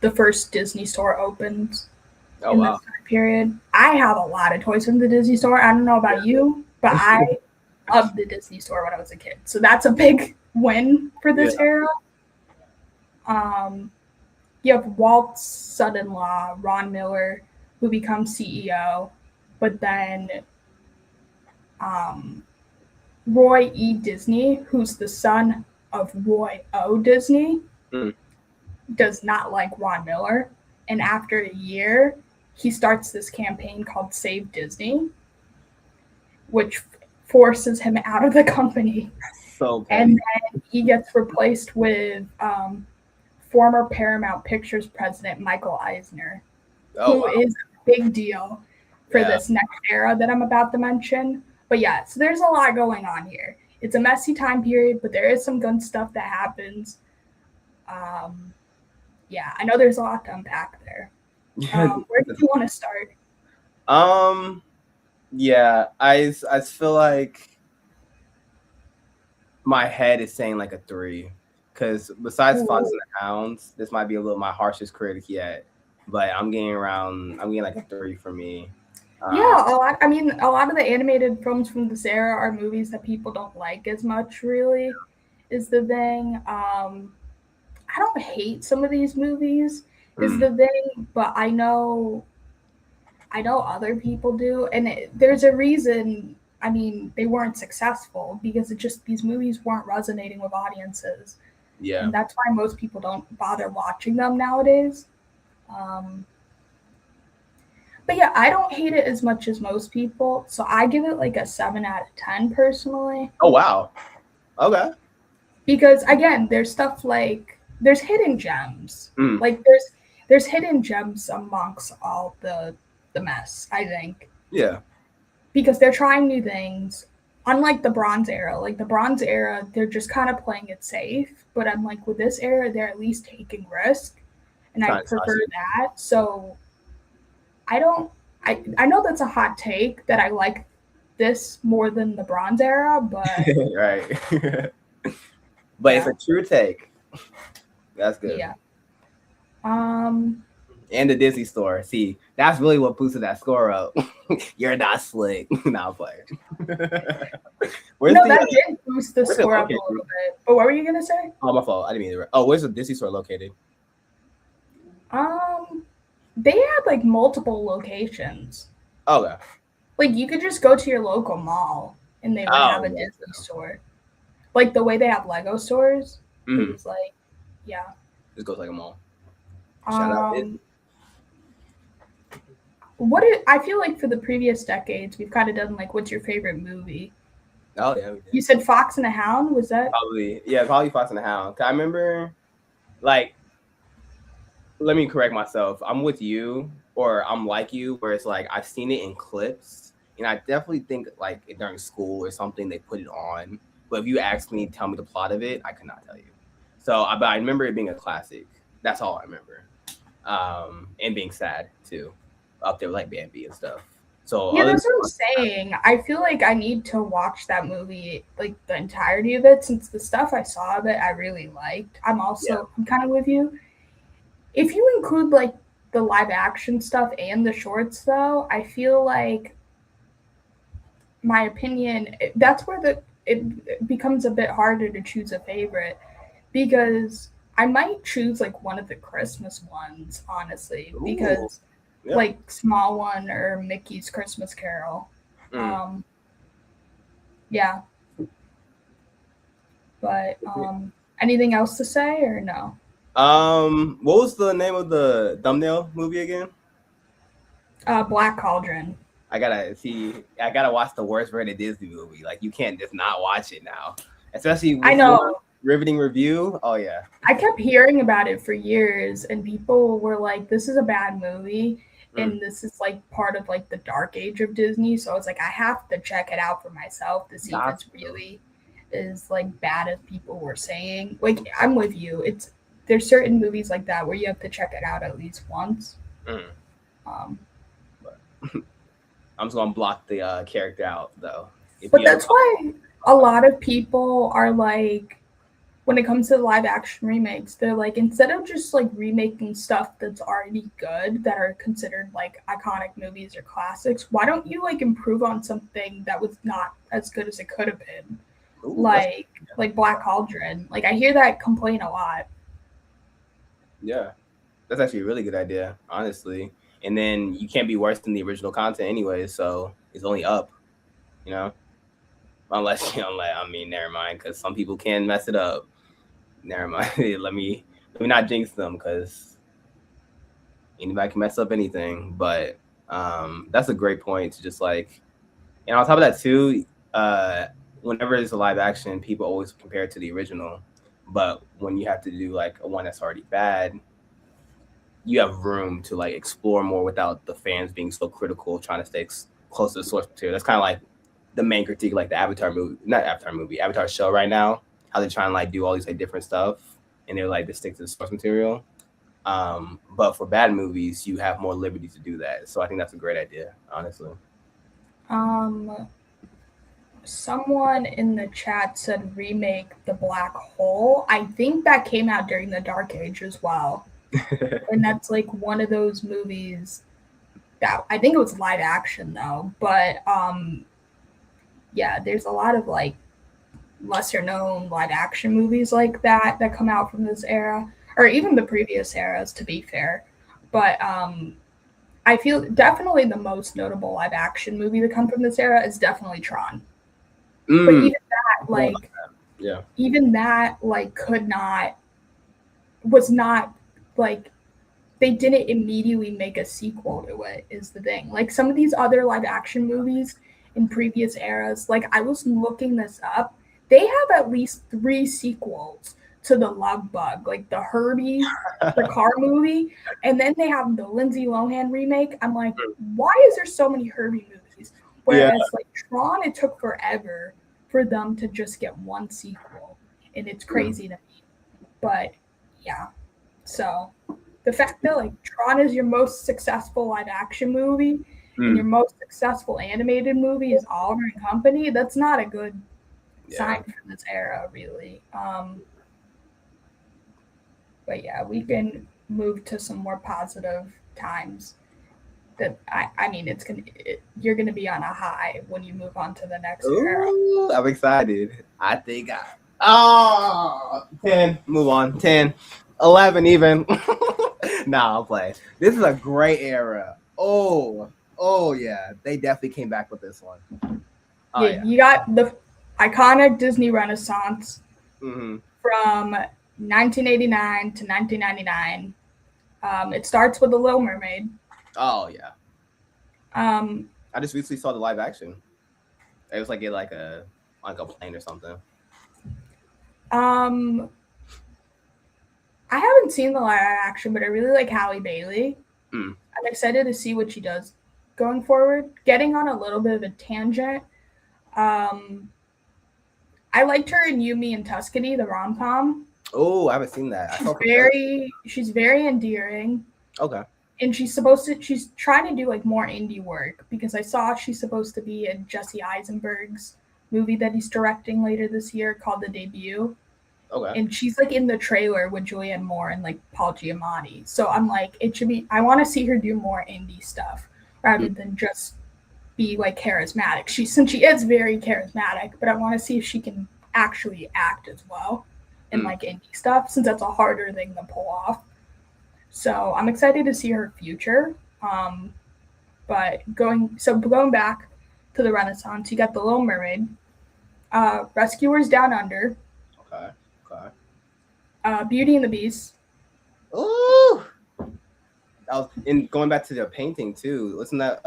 the first Disney store opened in this time period. I have a lot of toys from the Disney store. I don't know about you, but I loved the Disney store when I was a kid. So that's a big win for this era. You have Walt's son-in-law, Ron Miller, who becomes CEO, but then Roy E. Disney, who's the son of Roy O. Disney, does not like Ron Miller. And after a year, he starts this campaign called Save Disney, which forces him out of the company. So and then he gets replaced with former Paramount Pictures president Michael Eisner, who is a big deal for this next era that I'm about to mention. But yeah, so there's a lot going on here. It's a messy time period, but there is some good stuff that happens. Yeah, I know there's a lot to unpack there. Where do you want to start? Yeah, I feel like my head is saying like a 3, because besides Fox and the Hounds, this might be a little my harshest critic yet, but I'm getting like a 3 for me. Yeah, a lot of the animated films from this era are movies that people don't like as much, really, is the thing. I don't hate some of these movies, is the thing, but I know other people do, and there's a reason. I mean, they weren't successful because these movies weren't resonating with audiences. Yeah. And that's why most people don't bother watching them nowadays. But yeah, I don't hate it as much as most people. So I give it like a 7 out of 10 personally. Oh, wow. Okay. Because again, there's stuff like, there's hidden gems. Like there's hidden gems amongst all the mess, I think. Yeah. Because they're trying new things. Unlike the Bronze Era. Like the Bronze Era, they're just kind of playing it safe. But I'm like, with this era, they're at least taking risk. And I prefer that. So I know that's a hot take that I like this more than the Bronze Era, but right. But it's a true take. That's good. Yeah. And the Disney store. See, that's really what boosted that score up. You're not slick. Nah, I'm playing. That did boost the score up a little bit. But what were you gonna say? Oh, my fault. I didn't mean to. Oh, where's the Disney store located? They had like multiple locations. Okay. Like you could just go to your local mall and they would have a Disney store. Like the way they have Lego stores. It was like, yeah. Just goes like a mall. Shout out Disney. I feel like for the previous decades, we've kind of done like, what's your favorite movie? Oh yeah, we did. You said Fox and the Hound, was that? Probably Fox and the Hound. I remember, like, let me correct myself. I'm with you, or I'm like you, where it's like I've seen it in clips, and I definitely think like during school or something they put it on. But if you ask me, tell me the plot of it, I could not tell you. So, but I remember it being a classic. That's all I remember, and being sad too, up there with like Bambi and stuff. So yeah, that's what I'm saying. I feel like I need to watch that movie, like the entirety of it, since the stuff I saw of it I really liked. I'm kind of with you. If you include like the live action stuff and the shorts, though, I feel like, my opinion, that's where it becomes a bit harder to choose a favorite, because I might choose like one of the Christmas ones, honestly, because like Small One or Mickey's Christmas Carol. Yeah. But anything else to say or no? What was the name of the thumbnail movie again? Black Cauldron. I gotta watch the worst rated Disney movie. Like, you can't just not watch it now, especially with your riveting review. Oh yeah, I kept hearing about it for years, and people were like, "This is a bad movie," and this is like part of like the dark age of Disney. So I was like, I have to check it out for myself to see if it's really as like bad as people were saying. Like, I'm with you. There's certain movies like that where you have to check it out at least once. I'm just gonna block the character out though. If But you ever that's why a lot of people are like, when it comes to live action remakes, they're like, instead of just like remaking stuff that's already good, that are considered like iconic movies or classics, why don't you like improve on something that was not as good as it could have been? ooh, Like Black Cauldron. Like I hear that complaint a lot. yeah, that's actually a really good idea, honestly. And then you can't be worse than the original content anyway, so it's only up, you know. Unless unless I mean, never mind, because some people can mess it up. Never mind. Let me not jinx them, because anybody can mess up anything. But that's a great point to just like, and on top of that too, whenever it's a live action, people always compare it to the original. But when you have to do like a one that's already bad, you have room to like explore more without the fans being so critical, trying to stay close to the source material. That's kind of like the main critique, like the Avatar movie, not Avatar movie, Avatar show right now. How they're trying to like do all these like different stuff, and they're like to stick to the source material. But for bad movies, you have more liberty to do that. So I think that's a great idea, honestly. Um, Someone in the chat said remake The Black Hole. I think that came out during the Dark Age as well. And that's like one of those movies that I think it was live action though, but yeah, there's a lot of like lesser known live action movies like that that come out from this era, or even the previous eras to be fair. But I feel definitely the most notable live action movie to come from this era is definitely Tron. But even that, like, yeah, even that, like, was not, like, they didn't immediately make a sequel to it, is the thing. Like, some of these other live action movies in previous eras, like, I was looking this up, they have at least 3 sequels to the Love Bug, like the Herbie, the car movie, and then they have the Lindsay Lohan remake. I'm like, why is there so many Herbie movies? Whereas like Tron, it took forever for them to just get one sequel, and it's crazy to me. But yeah, so the fact that like Tron is your most successful live action movie and your most successful animated movie is Oliver and Company, that's not a good sign for this era, really. But yeah, we can move to some more positive times. That I mean, you're gonna be on a high when you move on to the next era. I'm excited. I think 10, move on, 10, 11 even. Nah, I'll play. This is a great era. Oh yeah, they definitely came back with this one. Yeah, you got the iconic Disney Renaissance from 1989 to 1999. It starts with The Little Mermaid. Oh yeah. I just recently saw the live action. It was like a plane or something. I haven't seen the live action, but I really like Halle Bailey. I'm excited to see what she does going forward. Getting on a little bit of a tangent. I liked her in You, Me, and Tuscany, the rom-com. Oh, I haven't seen that. She's very endearing. Okay. And she's trying to do like more indie work, because I saw she's supposed to be in Jesse Eisenberg's movie that he's directing later this year called The Debut. Okay. And she's like in the trailer with Julianne Moore and like Paul Giamatti. So I'm like, I want to see her do more indie stuff rather than just be like charismatic. Since she is very charismatic, but I want to see if she can actually act as well in like indie stuff, since that's a harder thing to pull off. So I'm excited to see her future. But going back to the Renaissance, you got The Little Mermaid, Rescuers Down Under, okay, Beauty and the Beast. Ooh, and going back to their painting too. Wasn't that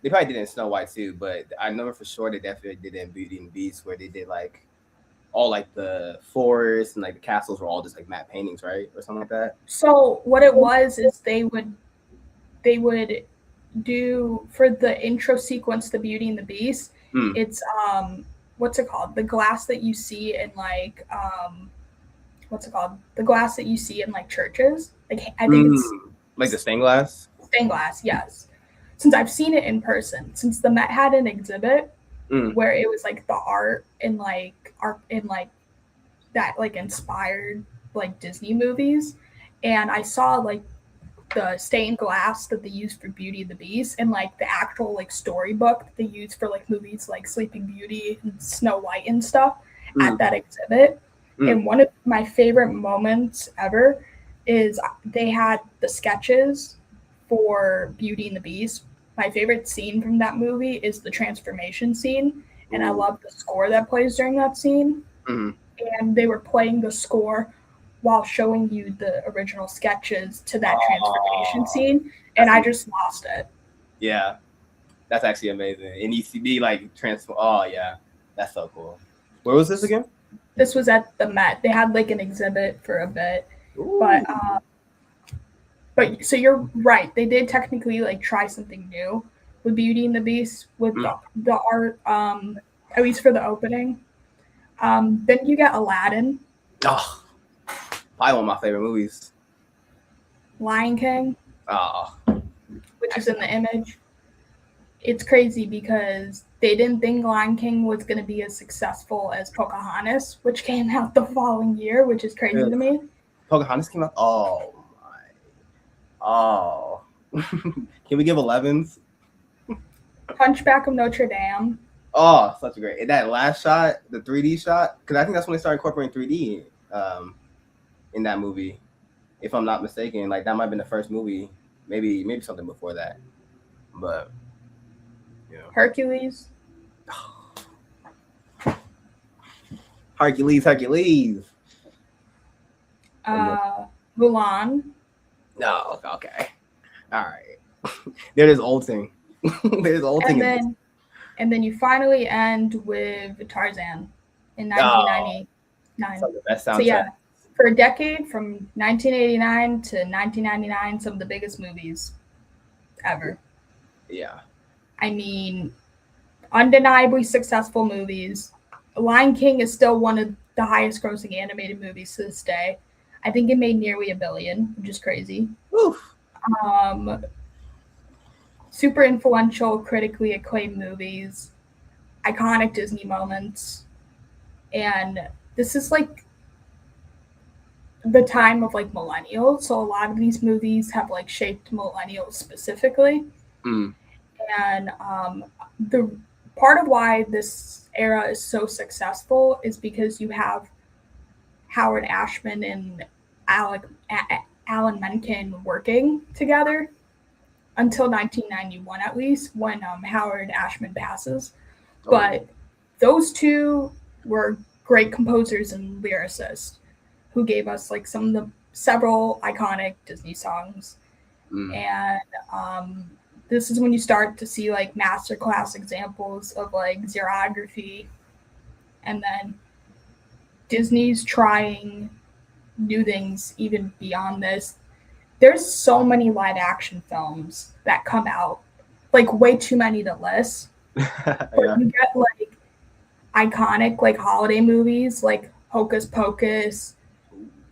they probably did it in Snow White too, but I know for sure they definitely did it in Beauty and the Beast, where they did like all like the forests and like the castles were all just like matte paintings, right, or something like that. So what it was is they would do for the intro sequence to Beauty and the Beast. It's what's it called? The glass that you see in like what's it called? The glass that you see in like churches. Like I think it's like the stained glass. Stained glass, yes. since I've seen it in person, since the Met had an exhibit where it was like the art in like that like inspired like Disney movies, and I saw like the stained glass that they used for Beauty and the Beast and like the actual like storybook that they used for like movies like Sleeping Beauty and Snow White and stuff at that exhibit. And one of my favorite moments ever is they had the sketches for Beauty and the Beast. My favorite scene from that movie is the transformation scene, and I love the score that plays during that scene. And they were playing the score while showing you the original sketches to that transformation scene, and I just lost it. Yeah, that's actually amazing. And you see me like transform. Oh yeah, that's so cool. Where was this again? This was at the Met. They had like an exhibit for a bit, but so you're right. They did technically like try something new with Beauty and the Beast with the art, at least for the opening. Then you get Aladdin. Oh, probably one of my favorite movies. Lion King. Oh, which is in the image. It's crazy because they didn't think Lion King was going to be as successful as Pocahontas, which came out the following year, which is crazy to me. Pocahontas came out? Oh, my. Oh. Can we give 11s? Hunchback of Notre Dame. Oh, such a great. And that last shot, the 3D shot, because I think that's when they started incorporating 3D in that movie, if I'm not mistaken. Like, that might have been the first movie. Maybe something before that. But, you know. Hercules. Hercules. Mulan. No, okay. All right. There's old thing. There's old thing. And then you finally end with Tarzan in 1999. So the best soundtrack. So yeah, for a decade, from 1989 to 1999, some of the biggest movies ever. Yeah. I mean, undeniably successful movies. Lion King is still one of the highest grossing animated movies to this day. I think it made nearly $1 billion, which is crazy. Oof. Super influential, critically acclaimed movies, iconic Disney moments. And this is like the time of like millennials. So a lot of these movies have like shaped millennials specifically. And the part of why this era is so successful is because you have Howard Ashman and Alan Menken working together until 1991, at least, when Howard Ashman passes. But those two were great composers and lyricists who gave us like several iconic Disney songs. And this is when you start to see like masterclass examples of like xerography, and then Disney's trying new things even beyond this. There's so many live action films that come out, like way too many to list. But you get like iconic like holiday movies like Hocus Pocus,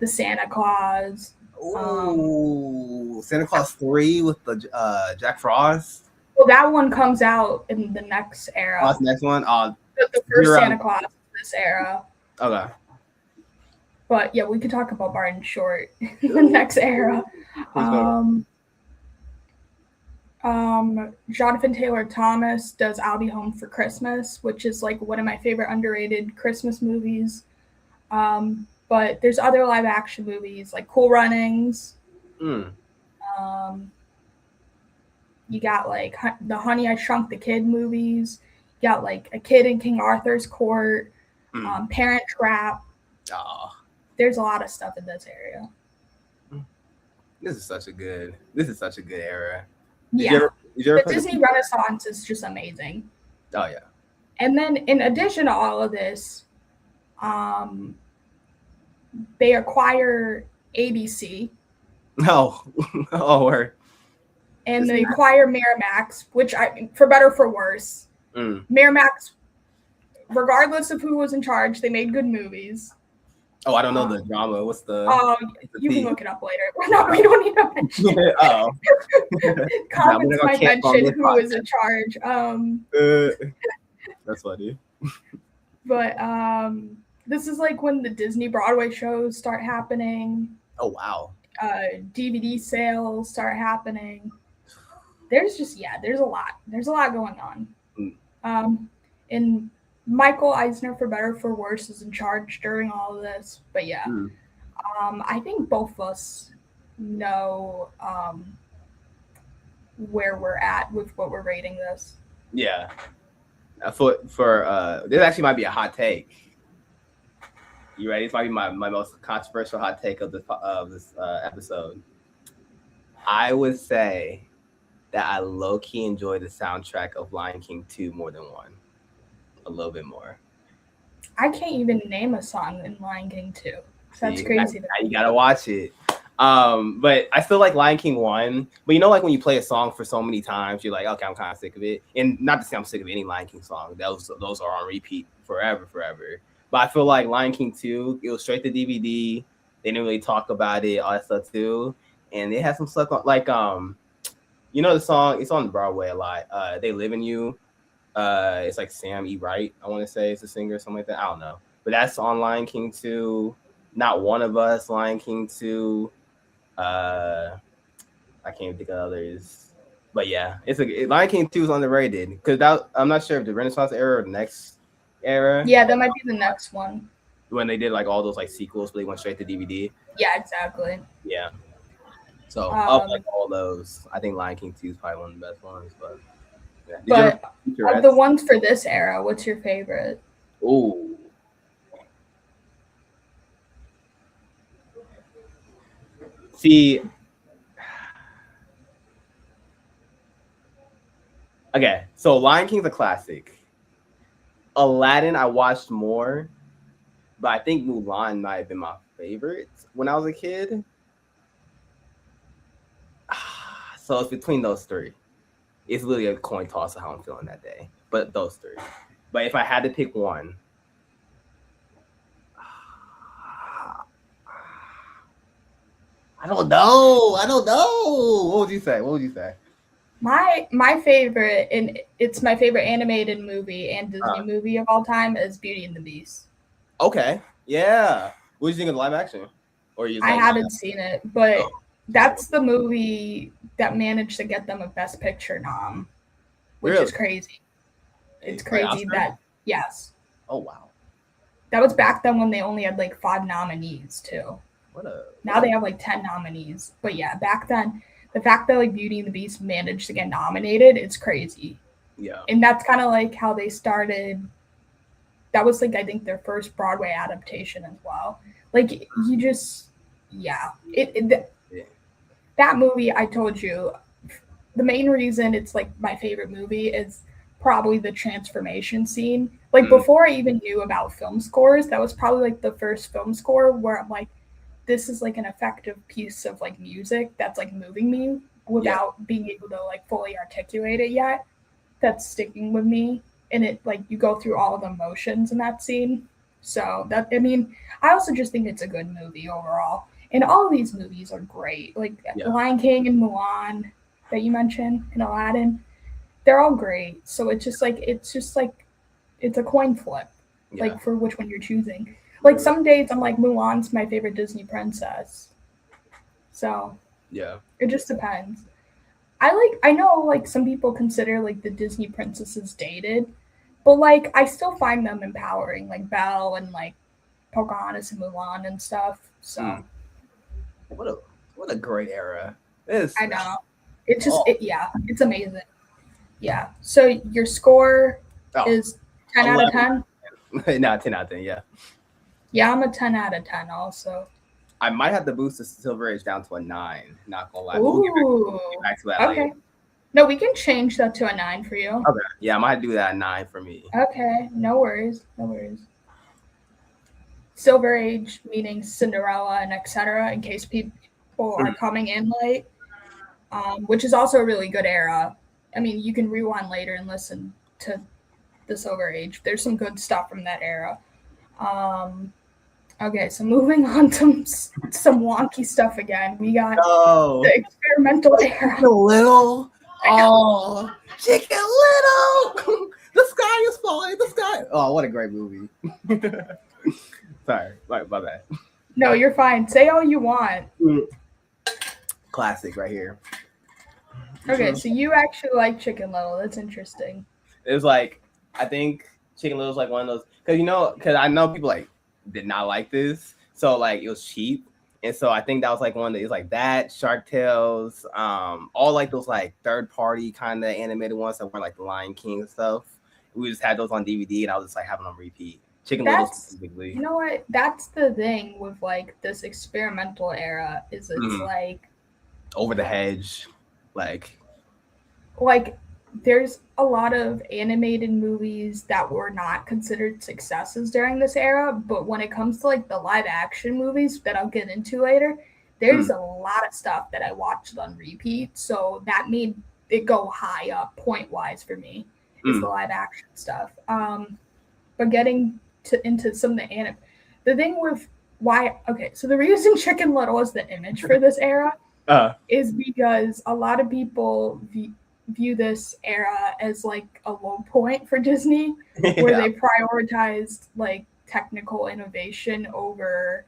The Santa Claus. Santa Claus 3 with the Jack Frost. Well, that one comes out in the next era. That's the next one? The first Santa Claus is this era. Okay. But yeah, we could talk about Martin Short in the next era. Jonathan Taylor Thomas does I'll Be Home for Christmas, which is like one of my favorite underrated Christmas movies. But there's other live action movies like Cool Runnings. You got like the Honey I Shrunk the Kid movies. You got like A Kid in King Arthur's Court, Parent Trap. There's a lot of stuff in this area. This is such a good era. Yeah. The Disney Renaissance is just amazing. Oh yeah. And then in addition to all of this, they acquire ABC. Oh, word. And they acquire Miramax, which for better or for worse, Miramax, regardless of who was in charge, they made good movies. Oh, I don't know the drama. What's the You can T? look it up later. We don't need to mention it. Oh. Comments might mention who podcast. is in charge. That's funny. But this is like when the Disney Broadway shows start happening. Oh wow. DVD sales start happening. There's a lot. There's a lot going on. And Michael Eisner, for better or for worse, is in charge during all of this. But yeah, I think both of us know where we're at with what we're rating this. Yeah. For this actually might be a hot take. You ready? This might be my most controversial hot take of this episode. I would say that I low-key enjoy the soundtrack of Lion King 2 more than 1. A little bit more. I can't even name a song in Lion King 2. That's crazy. You gotta watch it. But I still like Lion King 1. But you know, like when you play a song for so many times, you're like, okay, I'm kind of sick of it. And not to say I'm sick of any Lion King song. Those are on repeat forever. But I feel like Lion King 2, it was straight to DVD. They didn't really talk about it, all that stuff too. And they had some stuff like you know the song, it's on Broadway a lot. They Live in You. It's like Sam E. Wright, I want to say it's a singer or something like that. I don't know. But that's on Lion King 2. Not One of Us, Lion King 2. I can't even think of others. But yeah, Lion King 2 is underrated. Because I'm not sure if the Renaissance era or the next era. Yeah, that might be the next one. When they did like all those like sequels, but they went straight to DVD. Yeah, exactly. Yeah. So of like all those, I think Lion King 2 is probably one of the best ones. But yeah. But of the ones for this era, what's your favorite? Ooh. See. Okay, so Lion King's a classic. Aladdin, I watched more, but I think Mulan might have been my favorite when I was a kid. So it's between those three. It's really a coin toss of how I'm feeling that day. But those three. But if I had to pick one, I don't know. What would you say? My favorite, and it's my favorite animated movie and Disney movie of all time, is Beauty and the Beast. Okay. Yeah. What do you think of the live action? I haven't seen it, but that's the movie that managed to get them a Best Picture nom, which is crazy. It's crazy that, yes. Oh, wow. That was back then when they only had like 5 nominees, too. Now they have like 10 nominees. But yeah, back then, the fact that like Beauty and the Beast managed to get nominated, it's crazy. Yeah. And that's kind of like how they started. That was like, I think, their first Broadway adaptation as well. Like, you just, yeah. That movie, I told you, the main reason it's like my favorite movie is probably the transformation scene. Like, before I even knew about film scores, that was probably like the first film score where I'm like, this is like an effective piece of like music that's like moving me without being able to like fully articulate it yet. That's sticking with me. And it like you go through all of the emotions in that scene. So that, I mean, I also just think it's a good movie overall. And all of these movies are great. Like Lion King and Moana that you mentioned and Aladdin, they're all great. So it's just like it's a coin flip, like for which one you're choosing. Like some days I'm like Mulan's my favorite Disney princess. So it just depends. I know like some people consider like the Disney princesses dated, but like I still find them empowering, like Belle and like Pocahontas and Mulan and stuff. So what a great era. I know. It's just it's amazing. Yeah. So your score is 10 out of 10? No, 10 out of 10, yeah. Yeah, I'm a 10 out of 10 also. I might have to boost the Silver Age down to a 9. Not gonna lie. Ooh. We'll get back to that later. No, we can change that to a 9 for you. Okay. Yeah, I might do that at 9 for me. Okay. No worries. Silver Age, meaning Cinderella and etc., in case people are coming in late, which is also a really good era. I mean, you can rewind later and listen to the Silver Age. There's some good stuff from that era. Okay, so moving on to some wonky stuff again. We got the experimental era. Chicken Little. Oh, Chicken Little. The sky is falling. The sky. Oh, what a great movie. Sorry, my bad. No, you're fine. Say all you want. Classic right here. Okay, so you actually like Chicken Little. That's interesting. It was like, I think Chicken Little is like one of those, because I know people like did not like this, so like it was cheap, and so I think that was like one that is like that Shark Tales, all like those like third party kind of animated ones that weren't like the Lion King and stuff. We just had those on DVD, and I was just like having them on repeat. Chicken Little specifically. You know what? That's the thing with like this experimental era is it's like over the hedge, like there's a lot of animated movies that were not considered successes during this era, but when it comes to like the live action movies that I'll get into later, there's a lot of stuff that I watched on repeat, so that made it go high up point wise for me. Is the live action stuff. But getting into some of the thing with so the reason Chicken Little is the image for this era is because a lot of people view this era as like a low point for Disney, where they prioritized like technical innovation over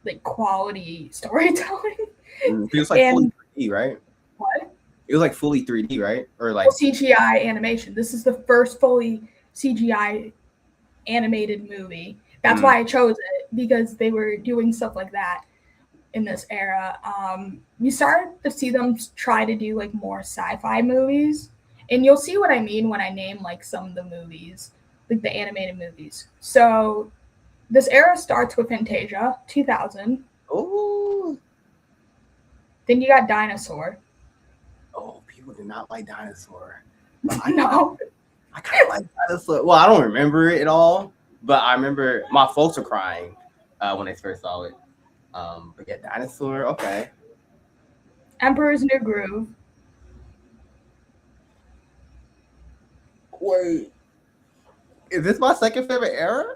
like quality storytelling. It was like fully 3D, right? What? It was like fully 3D, right? Or like CGI animation. This is the first fully CGI animated movie. That's why I chose it, because they were doing stuff like that in this era. You started to see them try to do like more sci-fi movies, and you'll see what I mean when I name like some of the movies, like the animated movies. So this era starts with Fantasia, 2000. Oh. Then you got Dinosaur. Oh, people did not like Dinosaur. No. I kind of like Dinosaur. Well, I don't remember it at all, but I remember my folks were crying when they first saw it. But yeah, Dinosaur, okay. Emperor's New Groove. Wait, is this my second favorite era?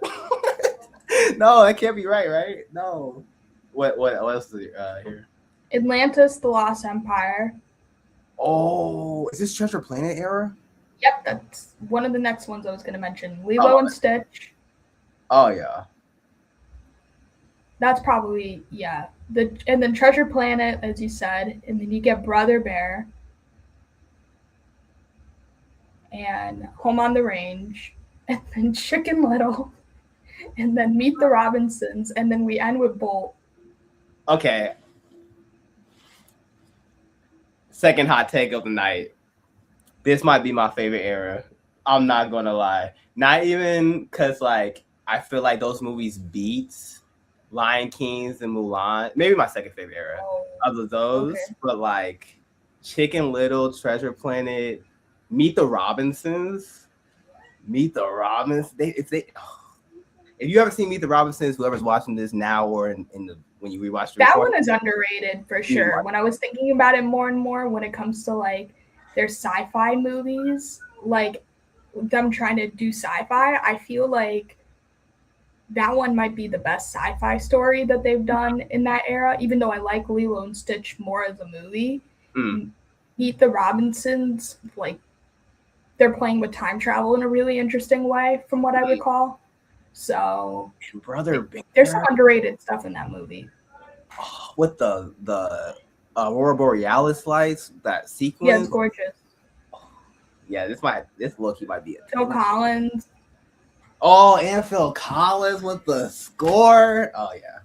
No, that can't be right? No. What else is here? Atlantis, The Lost Empire. Oh, is this Treasure Planet era? Yep, that's one of the next ones I was going to mention. Lilo and Stitch. Oh, yeah. That's probably, yeah. And then Treasure Planet, as you said. And then you get Brother Bear. And Home on the Range. And then Chicken Little. And then Meet the Robinsons. And then we end with Bolt. Okay. Second hot take of the night. This might be my favorite era. I'm not going to lie. Not even because, like, I feel like those movies beats Lion Kings and Mulan. Maybe my second favorite era of those. Okay. But, like, Chicken Little, Treasure Planet, Meet the Robinsons. If you ever seen Meet the Robinsons, whoever's watching this now or when you rewatch that one is underrated for sure. When I was thinking about it more and more, when it comes to like their sci-fi movies, like them trying to do sci-fi, I feel like that one might be the best sci-fi story that they've done in that era. Even though I like Lilo and Stitch more as a movie, Meet the Robinsons, like they're playing with time travel in a really interesting way, from what I recall. So, there's some underrated stuff in that movie. Oh, with the Aurora Borealis lights, that sequence. Yeah, it's gorgeous. Yeah, this look-y might be Phil Collins. Oh, and Phil Collins with the score. Oh yeah.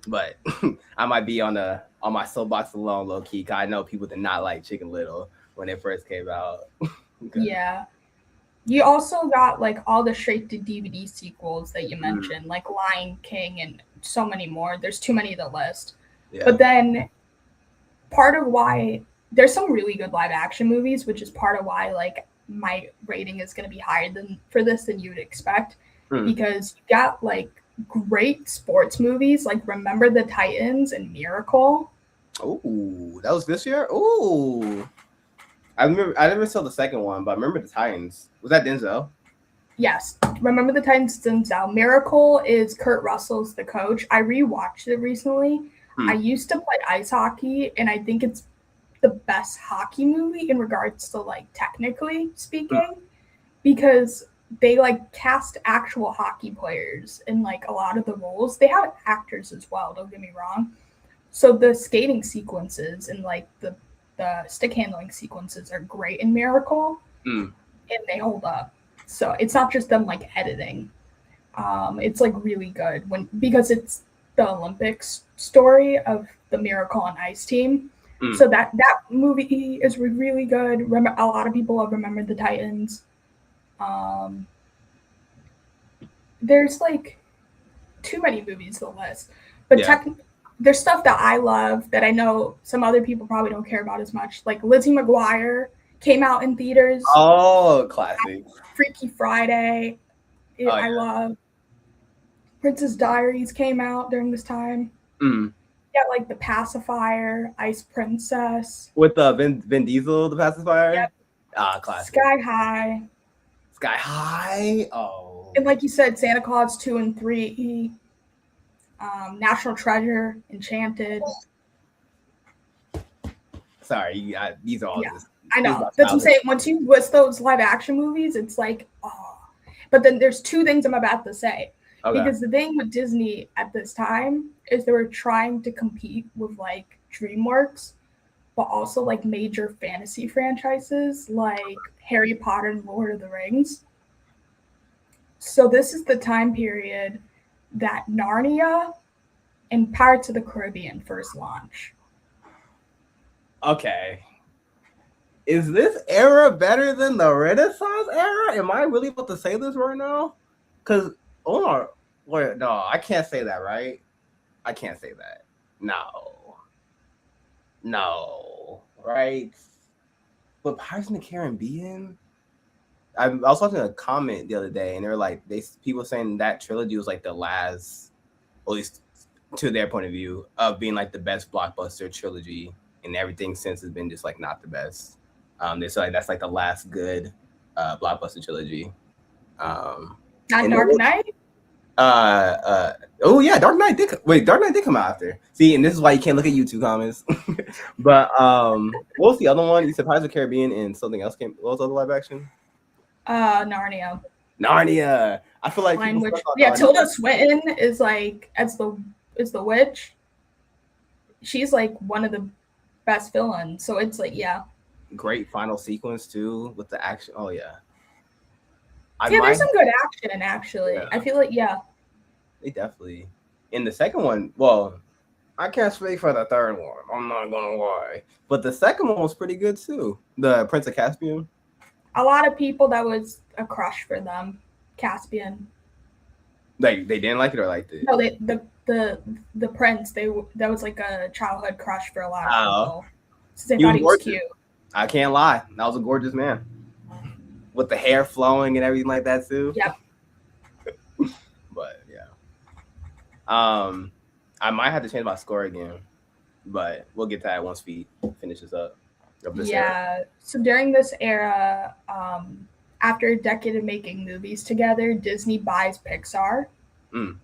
But I might be on my soapbox alone, low key. Cause I know people did not like Chicken Little when it first came out. Yeah. You also got like all the straight to DVD sequels that you mentioned, like Lion King and so many more. There's too many to list. Yeah. But then part of why there's some really good live action movies, which is part of why like my rating is going to be higher than you would expect, because you got like great sports movies like Remember the Titans and Miracle. Oh, that was this year? Oh. I never saw the second one, but I remember the Titans. Was that Denzel? Yes. Remember the Titans Denzel. Miracle is Kurt Russell's the coach. I rewatched it recently. I used to play ice hockey, and I think it's the best hockey movie in regards to like technically speaking, because they like cast actual hockey players in like a lot of the roles. They have actors as well, don't get me wrong. So the skating sequences and like the stick handling sequences are great in Miracle, and they hold up. So it's not just them like editing. It's like really good because it's the Olympics story of the Miracle on Ice team. So that movie is really good. A lot of people have remembered the Titans. There's like too many movies to list, but there's stuff that I love that I know some other people probably don't care about as much. Like Lizzie McGuire came out in theaters. Oh, classic. Freaky Friday. I love. Princess Diaries came out during this time. Yeah, like The Pacifier, Ice Princess. With Vin Diesel, The Pacifier? Yep. Classic. Sky High. Sky High? Oh. And like you said, Santa Claus 2 and 3. National Treasure, Enchanted. Sorry, these are all just... I know. That's what I'm saying. Once you list those live action movies, it's like, oh. But then there's two things I'm about to say. Okay. Because the thing with Disney at this time is they were trying to compete with like DreamWorks, but also like major fantasy franchises like Harry Potter and Lord of the Rings. So this is the time period that Narnia and Pirates of the Caribbean first launch. Okay. Is this era better than the Renaissance era? Am I really about to say this right now? Because, no, I can't say that, right? I can't say that. No, right? But Pirates of the Caribbean? I was watching a comment the other day, and they're like, people saying that trilogy was like the last, at least to their point of view, of being like the best blockbuster trilogy, and everything since has been just like not the best. They say like that's like the last good blockbuster trilogy. Not Dark Knight? Oh yeah, Dark Knight did come out after. See, and this is why you can't look at YouTube comments. But what was the other one? You said Pirates of the Caribbean and something else came. What was the other live action? Narnia. I feel like Tilda Swinton is like is the witch. She's like one of the best villains. So it's like great final sequence too with the action. Oh yeah. There's some good action actually. Yeah. I feel like they definitely. In the second one, well, I can't speak for the third one. I'm not gonna lie, but the second one was pretty good too. The Prince of Caspian. A lot of people that was a crush for them. Caspian. Like they didn't like it or liked it? No, the prince. That was like a childhood crush for a lot of people. So they thought he was cute. I can't lie. That was a gorgeous man. With the hair flowing and everything like that too. Yep. But I might have to change my score again, but we'll get to that once we finish this up. Era. So during this era, after a decade of making movies together, Disney buys Pixar in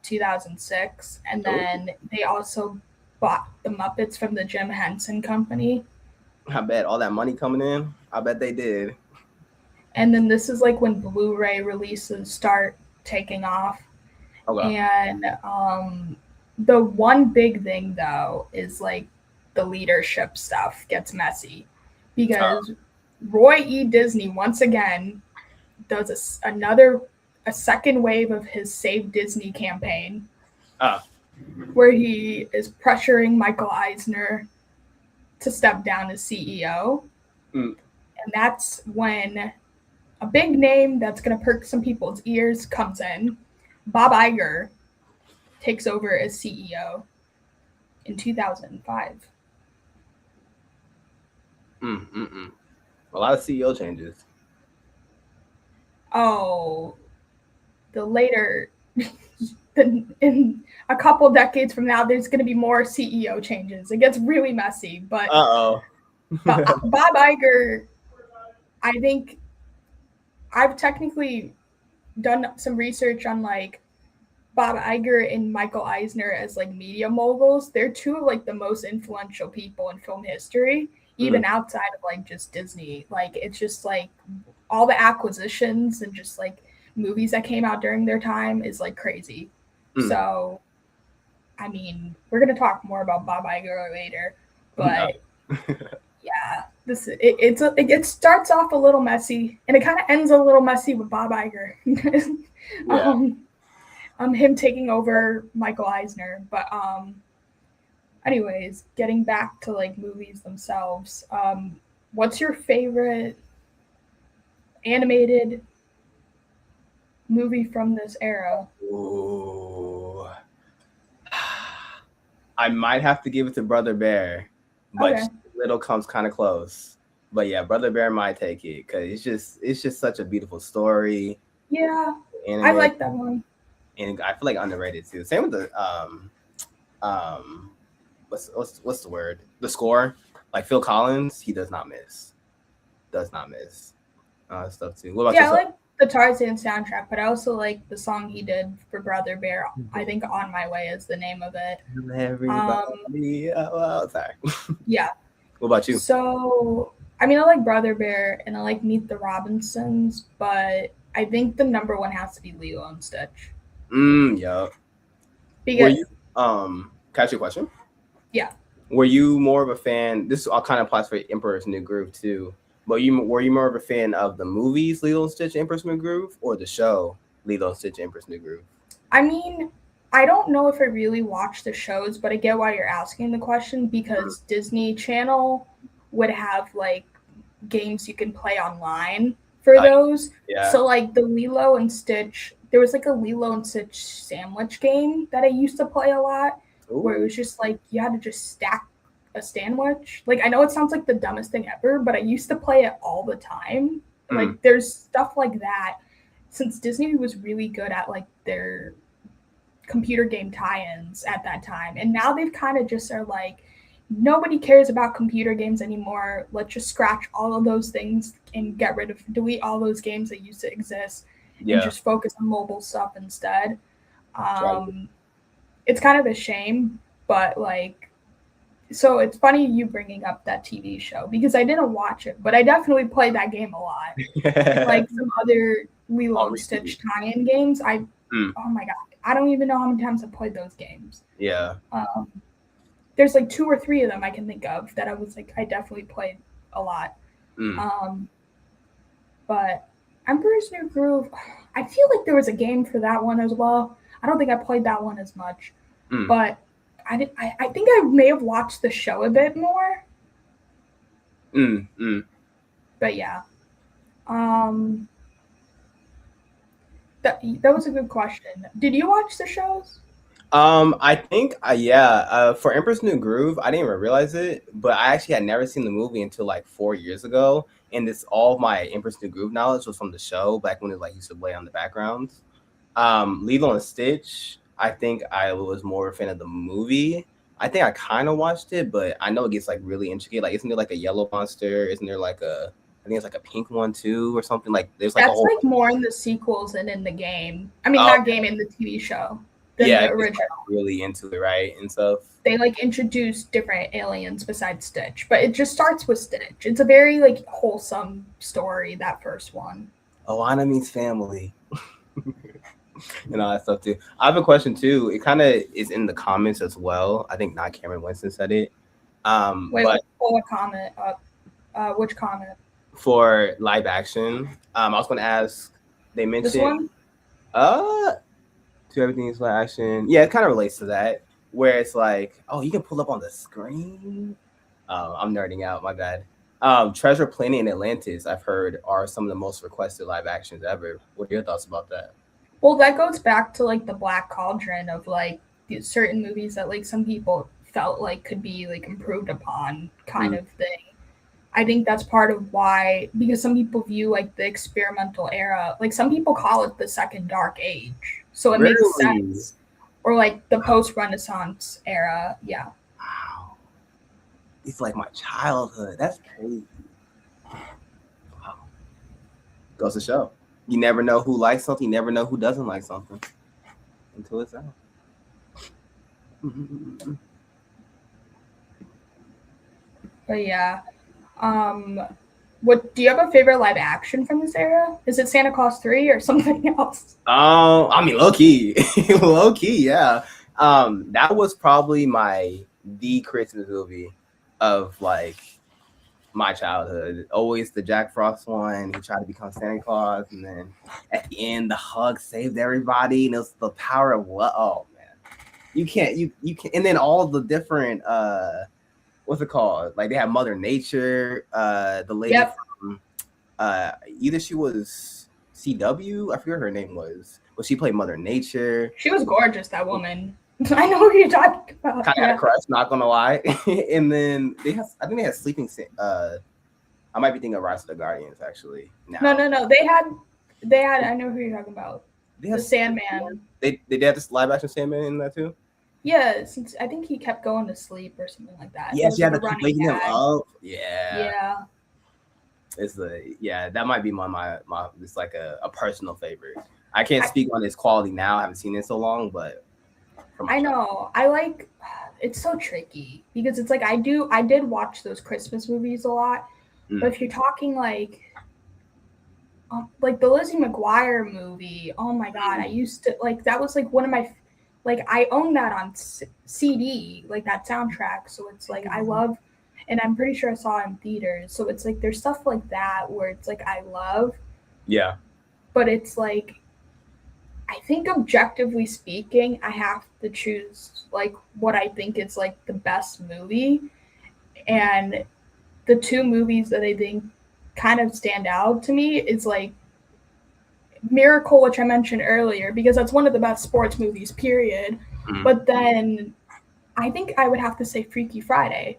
2006, and then they also bought the Muppets from the Jim Henson Company. I bet all that money coming in. I bet they did. And then this is like when Blu-ray releases start taking off. Okay. And the one big thing though is like the leadership stuff gets messy because Roy E. Disney once again does a second wave of his Save Disney campaign, where he is pressuring Michael Eisner to step down as CEO, and that's when a big name that's going to perk some people's ears comes in. Bob Iger takes over as CEO in 2005. A lot of CEO changes. Oh, the later, in a couple decades from now, there's going to be more CEO changes. It gets really messy, but Bob Iger, I think I've technically done some research on like Bob Iger and Michael Eisner as like media moguls. They're two of like the most influential people in film history, even outside of like just Disney. Like it's just like all the acquisitions and just like movies that came out during their time is like crazy. So I mean, we're gonna talk more about Bob Iger later, but yeah, it starts off a little messy and it kind of ends a little messy with Bob Iger. Him taking over Michael Eisner, but anyways, getting back to like movies themselves, what's your favorite animated movie from this era? Ooh. I might have to give it to Brother Bear, but Okay. Little comes kind of close. But yeah, Brother Bear might take it because it's just such a beautiful story. Yeah, Anime, I like that one. and I feel like underrated too. Same with the what's the word? The score. Like Phil Collins, he does not miss. Does not miss. Stuff too. What about Yeah, I yourself? like the Tarzan soundtrack, but I also like the song he did for Brother Bear. I think "On My Way" is the name of it. Everybody, sorry. Yeah. What about you? So, I mean, I like Brother Bear and I like Meet the Robinsons, but I think the number one has to be Lilo and Stitch. Yeah. Were Because, you catch your question? yeah. Were you more of a fan? This all kind of applies for Emperor's New Groove too. But were you more of a fan of the movies Lilo and Stitch Emperor's New Groove or the show Lilo and Stitch Emperor's New Groove? I mean, I don't know if I really watch the shows, but I get why you're asking the question because Disney Channel would have like games you can play online for those. Yeah. So like the Lilo and Stitch, there was like a Lilo and Stitch sandwich game that I used to play a lot, where it Ooh. was just like you had to just stack a sandwich. Like I know it sounds like the dumbest thing ever, but I used to play it all the time. Like there's stuff like that. Since Disney was really good at like their computer game tie-ins at that time, and now they've kind of just are like nobody cares about computer games anymore. Let's just scratch all of those things and delete all those games that used to exist and just focus on mobile stuff instead. It's kind of a shame, but like, so it's funny you bringing up that TV show because I didn't watch it, but I definitely played that game a lot. And like some other Lilo and Stitch tie-in games, oh my god, I don't even know how many times I played those games. Yeah. There's like 2 or 3 of them I can think of that I was like, I definitely played a lot. But Emperor's New Groove, I feel like there was a game for that one as well. I don't think I played that one as much, but I think I may have watched the show a bit more. But yeah, that was a good question. Did you watch the shows? I think for Emperor's New Groove, I didn't even realize it, but I actually had never seen the movie until like 4 years ago, and this all of my Emperor's New Groove knowledge was from the show back when it like used to play on the backgrounds. Lilo and Stitch, I think I was more a fan of the movie. I think I kind of watched it, but I know it gets like really intricate. Like, isn't there like a yellow monster? Isn't there like I think it's like a pink one too, or something? Like, there's like That's a whole like more in the sequels than in the game. I mean, not game, in the TV show than the original. Like really into it, right, and stuff. They like introduce different aliens besides Stitch, but it just starts with Stitch. It's a very like wholesome story. That first one. Moana means family. And all that stuff too. I have a question too. It kind of is in the comments as well. I think not Cameron Winston said it. Wait, let's pull a comment up. Which comment? For live action, I was going to ask. They mentioned this one. To everything is live action. Yeah, it kind of relates to that. Where it's like, oh, you can pull up on the screen. I'm nerding out. My bad. Treasure Planet and Atlantis, I've heard, are some of the most requested live actions ever. What are your thoughts about that? Well, that goes back to like the Black Cauldron of like certain movies that like some people felt like could be like improved upon kind of thing. I think that's part of why, because some people view like the experimental era, like some people call it the second dark age. So it makes sense. Or like the post-Renaissance era. Yeah. Wow. It's like my childhood. That's crazy. Wow. Goes to show. You never know who likes something. You never know who doesn't like something until it's out. But yeah, what do you have a favorite live action from this era? Is it Santa Claus 3 or something else? I mean, low key, yeah. That was probably the Christmas movie of like my childhood. Always the Jack Frost one. He tried to become Santa Claus, and then at the end, the hug saved everybody, and it was the power of what? Oh man, you can't. And then all the different what's it called? Like they have Mother Nature, the lady from either she was CW, I forget what her name was, but she played Mother Nature. She was gorgeous, that woman. I know who you're talking about. Kind of had a crush, not gonna lie. And then I think they had Sleeping. I might be thinking of Rise of the Guardians actually. No. They had. I know who you're talking about. The Sandman. They did have this live action Sandman in that too. Yeah, since I think he kept going to sleep or something like that. Yeah, she had to keep waking him up. Yeah. Yeah. That might be my it's like a personal favorite. I can't speak on its quality now. I haven't seen it so long, but I know. I like it's so tricky because it's like I did watch those Christmas movies a lot. But if you're talking like the Lizzie McGuire movie, oh my god, I used to like that was like one of my like I own that on CD, like that soundtrack. So it's like I love, and I'm pretty sure I saw it in theaters. So it's like there's stuff like that where it's like I love. Yeah. But it's like I think objectively speaking, I have to choose like what I think is like the best movie. And the two movies that I think kind of stand out to me is like Miracle, which I mentioned earlier, because that's one of the best sports movies, period. But then I think I would have to say Freaky Friday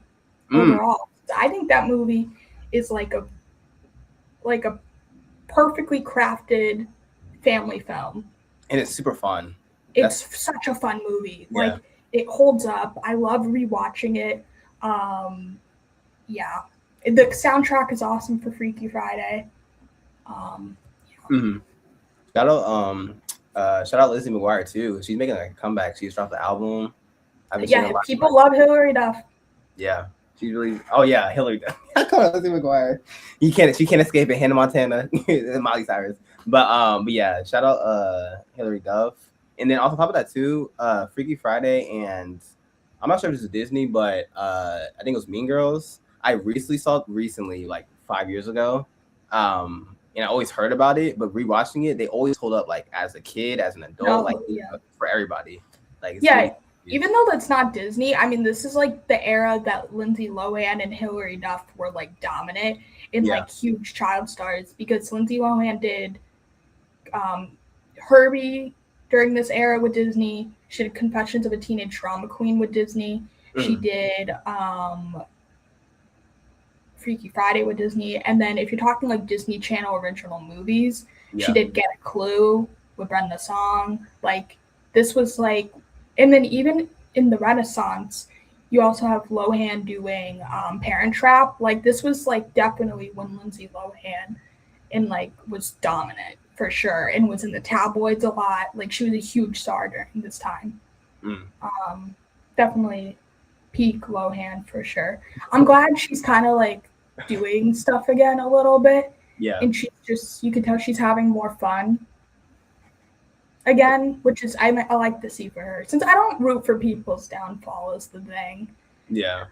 overall. I think that movie is like a perfectly crafted family film. And it's super fun. It's such a fun movie. Yeah. Like it holds up. I love rewatching it. Yeah. The soundtrack is awesome for Freaky Friday. Shout out Lizzie McGuire too. She's making a comeback. She's dropped the album. People love Hillary Duff. Yeah. She's really Hillary Duff. I call her Lizzie McGuire. She can't escape it. Hannah Montana and Miley Cyrus. But yeah, shout out Hillary Duff. And then on top of that too, Freaky Friday, and I'm not sure if this is Disney, but I think it was Mean Girls. I saw it like 5 years ago. And I always heard about it, but rewatching it, they always hold up like as a kid, as an adult, for everybody. Like even though that's not Disney, I mean, this is like the era that Lindsay Lohan and Hillary Duff were like dominant in like huge child stars, because Lindsay Lohan did Herbie during this era with Disney. She did Confessions of a Teenage Drama Queen with Disney. She did Freaky Friday with Disney. And then if you're talking like Disney Channel original movies, she did Get a Clue with Brenda Song. Like this was like, and then even in the Renaissance, you also have Lohan doing Parent Trap. Like this was like definitely when Lindsay Lohan and like was dominant for sure, and was in the tabloids a lot. Like she was a huge star during this time. Definitely peak Lohan for sure. I'm glad she's kind of like doing stuff again a little bit. Yeah. And she's just, you can tell she's having more fun again, which is I like to see for her, since I don't root for people's downfall is the thing. Yeah.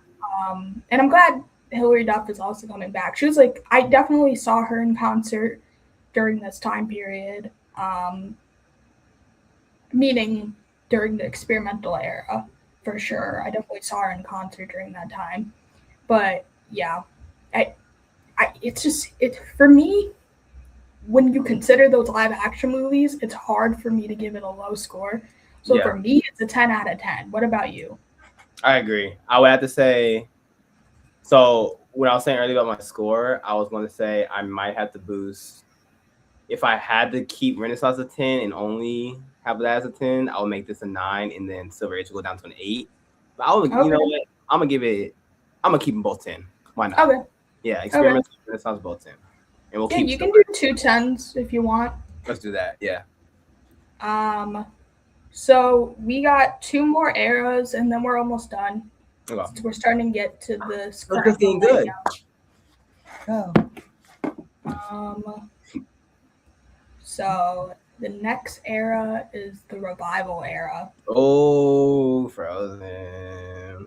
And I'm glad Hillary Duff is also coming back. She was like, I definitely saw her in concert during this time period, meaning during the experimental era for sure. I definitely saw her in concert during that time. But yeah, it's just for me, when you consider those live action movies, it's hard for me to give it a low score. So for me, it's a 10 out of 10. What about you? I agree. I would have to say, so when I was saying earlier about my score, I was going to say I might have to boost. If I had to keep Renaissance a 10 and only have that as a 10, I would make this a 9, and then Silver Age will go down to an 8. But you know what? I'm going to keep them both 10. Why not? Okay. Yeah, Experimental Renaissance both 10. And we'll keep you can do 2 10s if you want. Let's do that. Yeah. So we got 2 more eras, and then we're almost done. Okay. So we're starting to get to this That's current getting one right good. now. So the next era is the revival era. Oh, Frozen.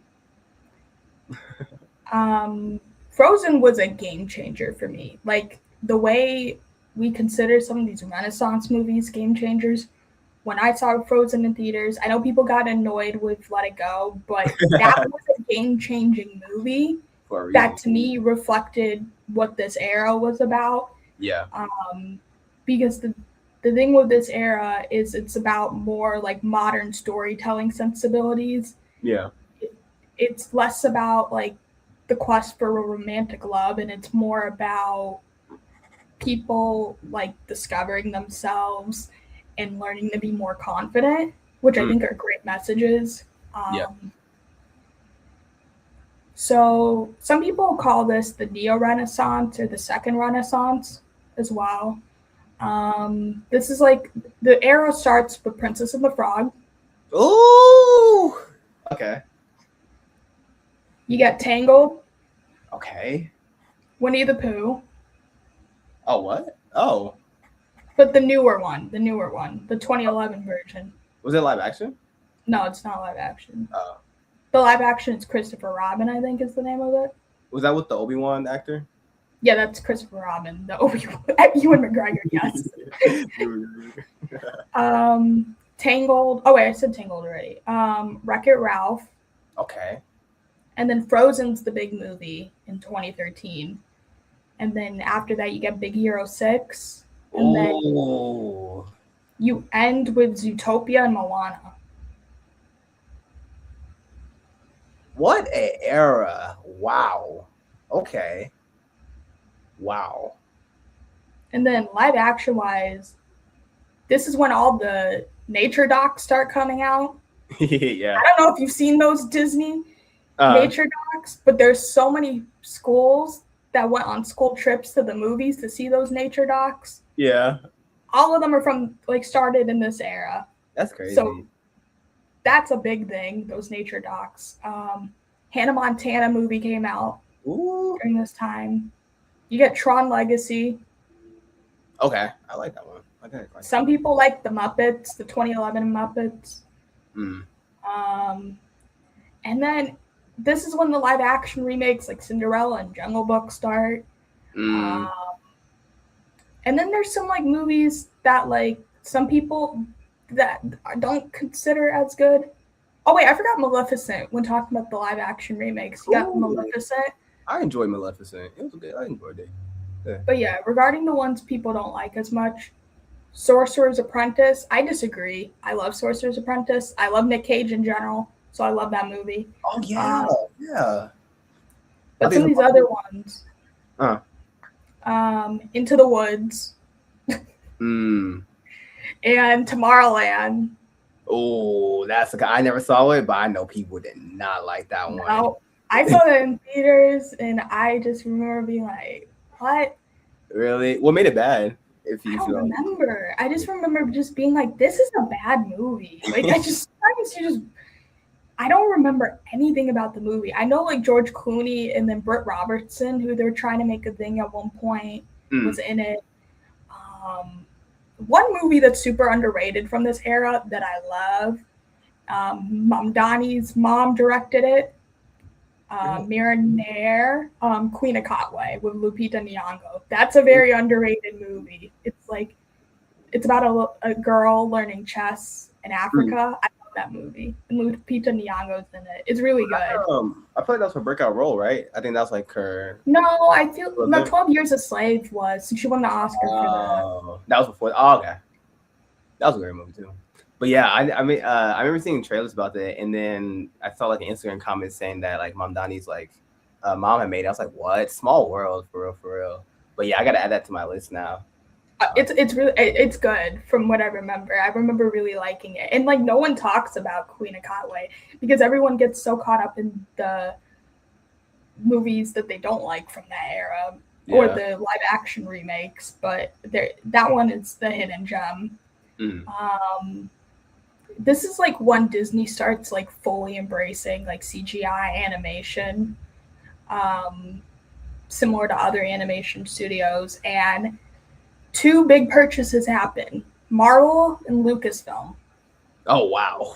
Frozen was a game changer for me. Like the way we consider some of these Renaissance movies game changers. When I saw Frozen in theaters, I know people got annoyed with Let It Go, but that was a game-changing movie that to me reflected what this era was about. Yeah. Because the thing with this era is it's about more like modern storytelling sensibilities. Yeah. It's less about like the quest for a romantic love, and it's more about people like discovering themselves and learning to be more confident, which I think are great messages. Yeah. So some people call this the Neo-Renaissance or the Second Renaissance as well. This is like the era starts with Princess and the Frog. Oh, okay. You get Tangled. Okay. Winnie the Pooh. Oh, what? Oh. But the newer one, the 2011 version. Was it live action? No, it's not live action. Oh. The live action is Christopher Robin, I think is the name of it. Was that with the Obi-Wan actor? Yeah, that's Christopher Robin. The Obi-Wan, Ewan McGregor, yes. Tangled. Oh wait, I said Tangled already. Wreck-It Ralph. Okay. And then Frozen's the big movie in 2013. And then after that, you get Big Hero 6. And then you end with Zootopia and Moana. What an era. Wow. Okay. Wow. And then live action wise, this is when all the nature docs start coming out. Yeah. I don't know if you've seen those Disney nature docs, but there's so many schools that went on school trips to the movies to see those nature docs. Yeah. All of them are from like started in this era. That's crazy. So that's a big thing, those nature docs. Hannah Montana movie came out during this time. You get Tron Legacy. Okay. I like that one. Okay. Some people like the Muppets, the 2011 Muppets. And then this is when the live action remakes like Cinderella and Jungle Book start. And then there's some like movies that like some people that don't consider as good. Oh wait, I forgot Maleficent when talking about the live action remakes. You got Maleficent. I enjoyed Maleficent. It was good. I enjoyed it. Yeah. But yeah, regarding the ones people don't like as much, Sorcerer's Apprentice, I disagree. I love Sorcerer's Apprentice. I love Nick Cage in general, so I love that movie. Oh yeah, yeah. But some of these other ones, Into the Woods, and Tomorrowland. Oh, that's a. I never saw it, but I know people did not like that one. No, I saw it in theaters, and I just remember being like, "What? Really? What made it bad?" If you I don't remember. I just remember just being like, "This is a bad movie." Like I don't remember anything about the movie. I know like George Clooney and then Britt Robertson, who they're trying to make a thing at one point, was in it. One movie that's super underrated from this era that I love, Donnie's mom directed it. Mira Nair, Queen of Katwe with Lupita Nyong'o. That's a very underrated movie. It's about a girl learning chess in Africa. I love that movie. And Lupita Nyong'o's in it. It's really good. I feel like that was her breakout role, right? I think that's like her. No, I feel 12 Years a Slave was. She won the Oscar for that. That was before. Oh, okay. That was a great movie too. But yeah, I remember seeing trailers about that, and then I saw like an Instagram comment saying that like Mom Donnie's like mom had made it. I was like, what? Small world, for real. But yeah, I gotta add that to my list now. It's good from what I remember. I remember really liking it, and like no one talks about Queen of Katwe because everyone gets so caught up in the movies that they don't like from that era. or the live action remakes, but that one is the hidden gem. This is like when Disney starts like fully embracing like CGI animation, similar to other animation studios, and two big purchases happen: Marvel and Lucasfilm. Oh wow.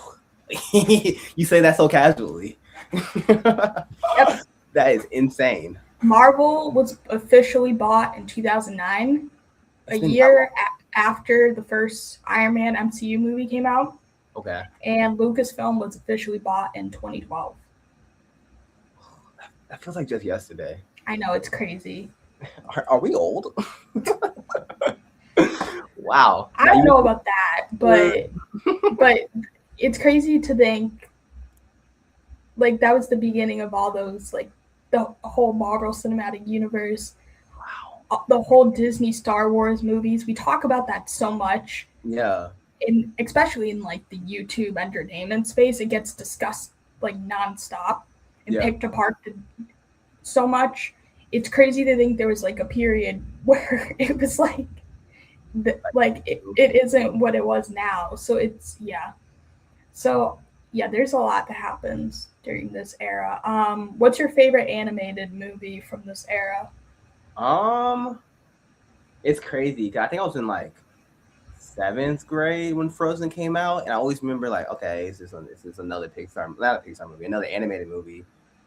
You say that so casually. Yep. That is insane. Marvel was officially bought in 2009, a year after the first Iron Man MCU movie came out. Okay. And Lucasfilm was officially bought in 2012. That feels like just yesterday. I know, it's crazy. Are we old? Wow. I don't know about that, but it's crazy to think like that was the beginning of all those, like the whole Marvel Cinematic Universe. Wow. The whole Disney Star Wars movies. We talk about that so much. Yeah. Especially in like the YouTube entertainment space, it gets discussed like nonstop and picked apart so much. It's crazy to think there was like a period where it was like it isn't what it was now. So it's there's a lot that happens during this era. What's your favorite animated movie from this era? It's crazy. I think I was in like 7th grade when Frozen came out, and I always remember like, okay, this is another not a Pixar movie, another animated movie.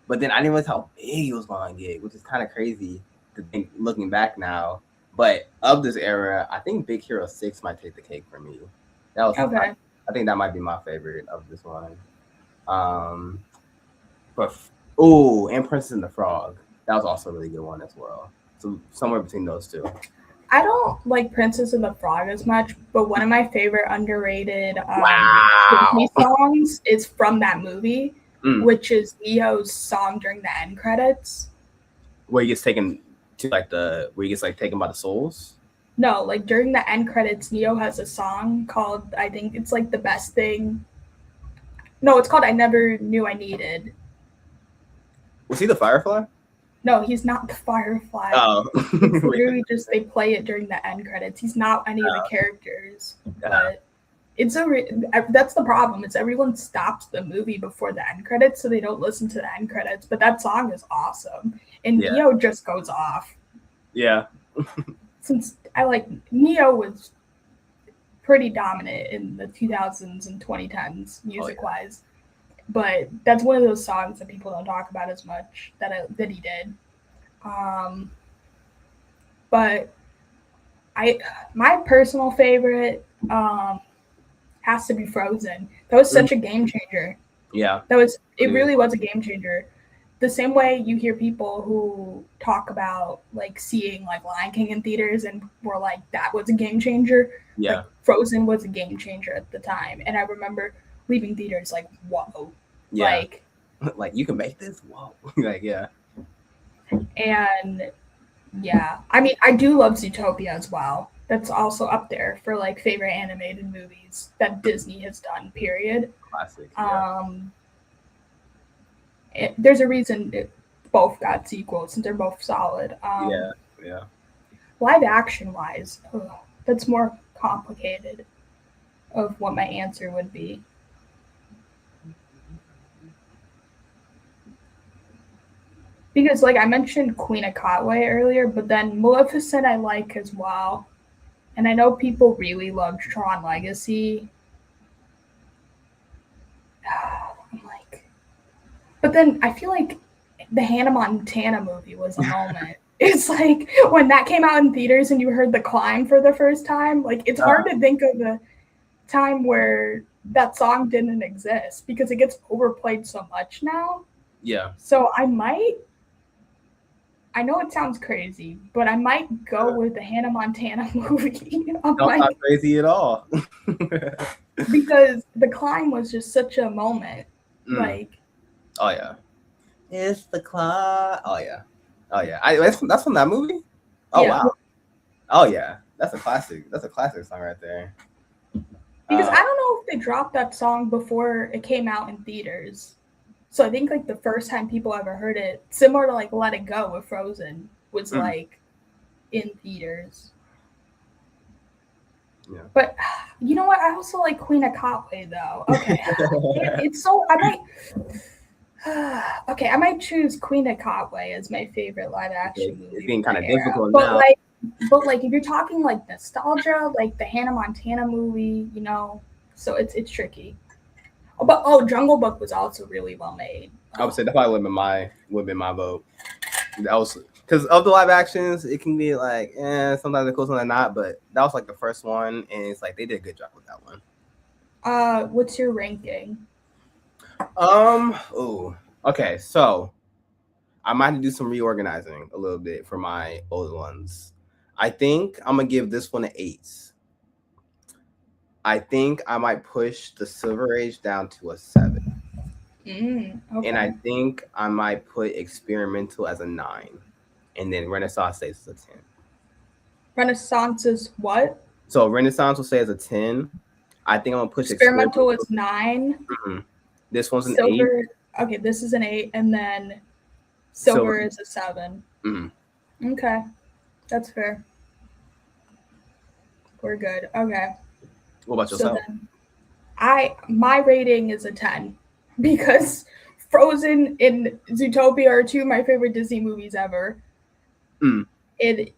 But then I didn't realize how big it was going to get, which is kind of crazy to think looking back now. But of this era, I think Big Hero 6 might take the cake for me. That was okay. I think that might be my favorite of this one. And Princess and the Frog. That was also a really good one as well. So somewhere between those two. I don't like Princess and the Frog as much, but one of my favorite underrated Disney songs is from that movie, which is Neo's song during the end credits. Where he gets taken to where he gets like taken by the souls? No, like during the end credits, Neo has a song called, I think it's like The Best Thing. No, it's called I Never Knew I Needed. Was he the Firefly? No, he's not the Firefly. Oh. It's literally just they play it during the end credits. He's not any of the characters. But it's that's the problem. It's everyone stops the movie before the end credits, so they don't listen to the end credits. But that song is awesome. And Neo just goes off. Yeah. Since Neo was pretty dominant in the 2000s and 2010s music-wise. But that's one of those songs that people don't talk about as much that he did. But my personal favorite has to be Frozen. That was such a game changer. Yeah. It really was a game changer. The same way you hear people who talk about like seeing like Lion King in theaters and were like, that was a game changer. Yeah. Like, Frozen was a game changer at the time. And I remember leaving theaters like, whoa. Yeah. Like you can make this? Whoa. Like, yeah. And yeah, I mean, I do love Zootopia as well. That's also up there for like favorite animated movies that Disney has done, period. Classic. There's a reason both got sequels since they're both solid. Yeah. Live action wise, that's more complicated of what my answer would be. Because like I mentioned Queen of Katwe earlier, but then Maleficent I like as well. And I know people really loved Tron Legacy. But then I feel like the Hannah Montana movie was a moment. It's like when that came out in theaters and you heard The Climb for the first time, like it's hard to think of a time where that song didn't exist because it gets overplayed so much now. Yeah. So I know it sounds crazy, but I might go with the Hannah Montana movie. Not crazy at all. Because The Climb was just such a moment. Like, oh yeah, it's The Climb. Oh yeah. That's from that movie. Oh yeah. Wow. Oh yeah, that's a classic. That's a classic song right there. Because I don't know if they dropped that song before it came out in theaters. So I think like the first time people ever heard it, similar to like Let It Go with Frozen, was like in theaters. Yeah. But you know what? I also like Queen of Katwe though. Okay, it's so I might. Okay, I might choose Queen of Katwe as my favorite live action movie. It's getting kind of era. difficult But now. like if you're talking like nostalgia, like the Hannah Montana movie, you know, so it's tricky. But Jungle Book was also really well made. I would say that probably would have been my vote. That was because of the live actions, it can be like, sometimes they're cool, sometimes not. But that was like the first one, and it's like they did a good job with that one. What's your ranking? Okay, so I might have to do some reorganizing a little bit for my old ones. I think I'm gonna give this one an 8. I think I might push the Silver Age down to a 7. Okay. And I think I might put Experimental as a 9. And then Renaissance stays as a 10. Renaissance is what? So Renaissance will stay as a 10. I think I'm gonna push Experimental is 9. Mm-hmm. This one's an Silver, 8. Okay, this is an 8, and then Silver is a 7. Mm-hmm. Okay, that's fair. We're good. Okay. What about yourself? So then, my rating is a 10 because Frozen and Zootopia are two of my favorite Disney movies ever. It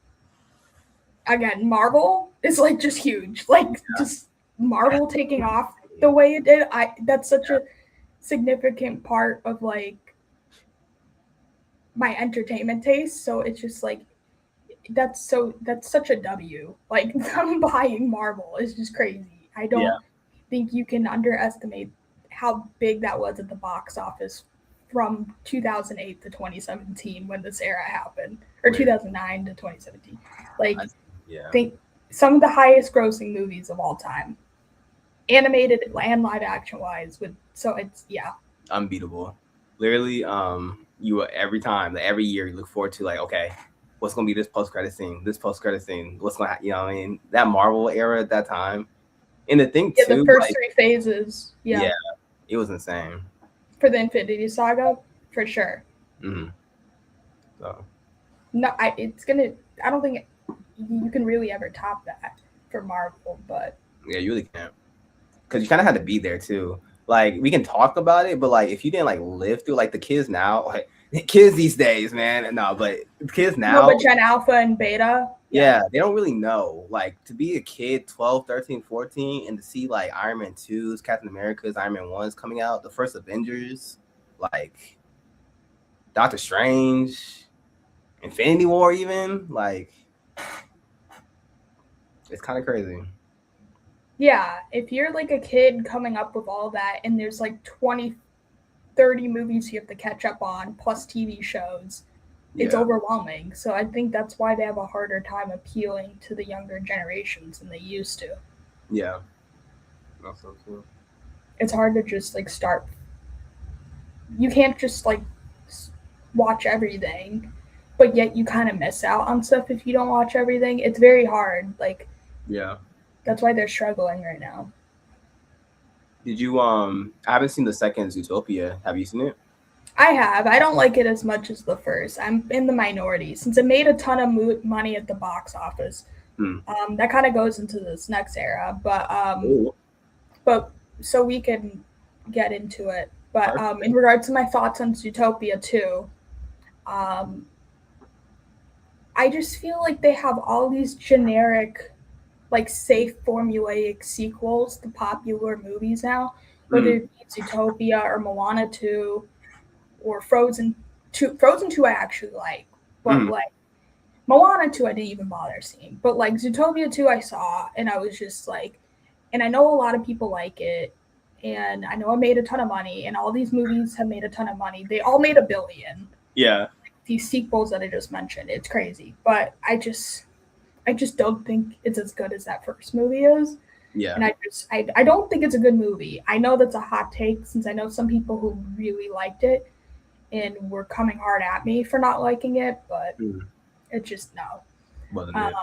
again, Marvel is like just huge. Like just Marvel taking off the way it did. That's such a significant part of like my entertainment taste. So it's just like that's such a W. Like them buying Marvel is just crazy. I don't think you can underestimate how big that was at the box office from 2008 to 2017 when this era happened, or 2009 to 2017. Like, think some of the highest grossing movies of all time, animated and live action wise. So it's unbeatable. Literally, you every year you look forward to like, okay, what's gonna be this post credit scene? What's gonna happen? You know what I mean? That Marvel era at that time. And the thing too, the first 3 phases. Yeah, it was insane. For the Infinity Saga, for sure. Mm-hmm. So. No, I don't think you can really ever top that for Marvel, but yeah, you really can't, because you kind of had to be there too. Like we can talk about it, but like if you didn't like live through, like the kids now, like kids these days, man. No, but kids now. No, but Gen Alpha and Beta. Yeah, they don't really know. Like to be a kid, 12, 13, 14, and to see like Iron Man 2s, Captain America's, Iron Man 1s coming out, the first Avengers, like Doctor Strange, Infinity War, even, like it's kind of crazy. Yeah, if you're like a kid coming up with all that and there's like 20, 30 movies you have to catch up on, plus TV shows, it's overwhelming. So I think that's why they have a harder time appealing to the younger generations than they used to. Yeah. That's so true. It's hard to just like start. You can't just like watch everything, but yet you kind of miss out on stuff if you don't watch everything. It's very hard. Like, that's why they're struggling right now. Did you I haven't seen the second Zootopia. Have you seen it? I have. I don't like it as much as the first. I'm in the minority since it made a ton of money at the box office. That kind of goes into this next era, but so we can get into it. But in regards to my thoughts on Zootopia 2, I just feel like they have all these generic, like safe formulaic sequels to popular movies now, whether it be Zootopia or Moana 2 or Frozen 2. Frozen 2 I actually like, but like Moana 2 I didn't even bother seeing. But like Zootopia 2 I saw, and I was just like, and I know a lot of people like it, and I know it made a ton of money, and all these movies have made a ton of money. They all made $1 billion. Yeah. These sequels that I just mentioned, it's crazy. But I just don't think it's as good as that first movie is. Yeah. And I don't think it's a good movie. I know that's a hot take since I know some people who really liked it and were coming hard at me for not liking it, but it just no. Wasn't it?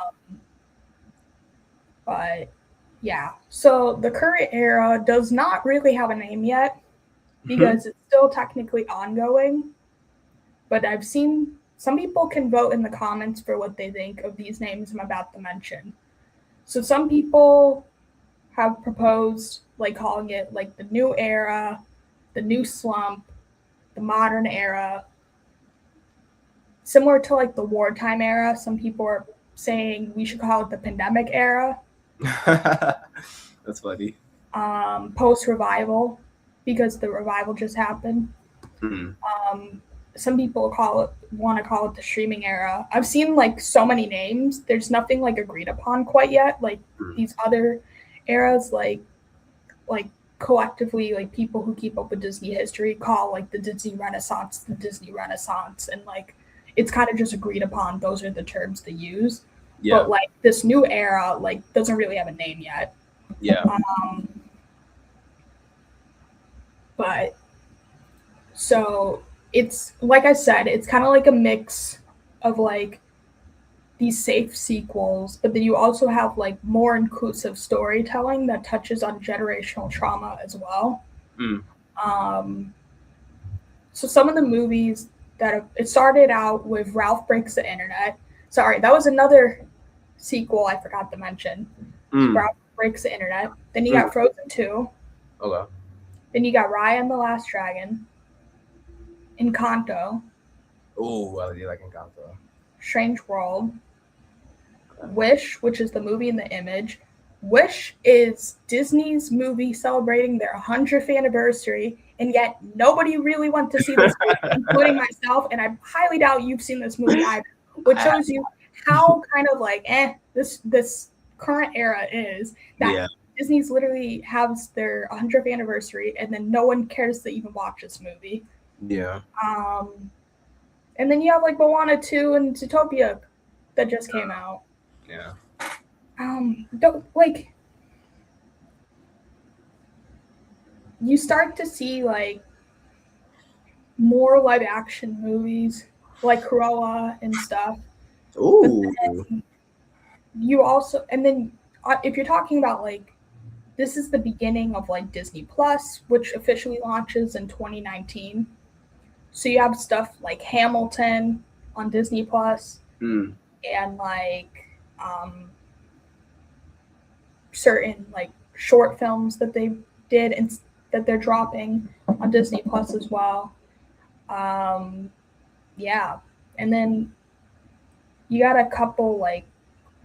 But yeah. So the current era does not really have a name yet because it's still technically ongoing. But I've seen some people can vote in the comments for what they think of these names I'm about to mention. So some people have proposed like calling it like the new era, the new slump, the modern era, similar to like the wartime era. Some people are saying we should call it the pandemic era. That's funny. Post revival, because the revival just happened. Some people want to call it the streaming era. I've seen like so many names. There's nothing like agreed upon quite yet. Like these other eras, like collectively, like people who keep up with Disney history call like the Disney Renaissance, and like it's kind of just agreed upon. Those are the terms they use. Yeah. But like this new era, like doesn't really have a name yet. Yeah. But so it's like I said, it's kind of like a mix of like these safe sequels, but then you also have like more inclusive storytelling that touches on generational trauma as well. So some of the movies it started out with Ralph Breaks the Internet. Sorry, that was another sequel I forgot to mention. Ralph Breaks the Internet. Then you got Frozen 2. Okay. Then you got Raya and the Last Dragon. Encanto. Oh, I do like Encanto. Strange World. Wish, which is the movie in the image. Wish is Disney's movie celebrating their 100th anniversary, and yet nobody really went to see this movie, including myself, and I highly doubt you've seen this movie either, which shows you how kind of like this current era is, that Disney's literally has their 100th anniversary, and then no one cares to even watch this movie. Yeah. And then you have like Moana 2 and Zootopia that just came out. Yeah. Like you start to see like more live action movies like Cruella and stuff. Ooh. You also, and then if you're talking about like, this is the beginning of like Disney Plus, which officially launches in 2019. So you have stuff like Hamilton on Disney Plus, and like certain like short films that they did and that they're dropping on Disney Plus as well. Yeah, and then you got a couple like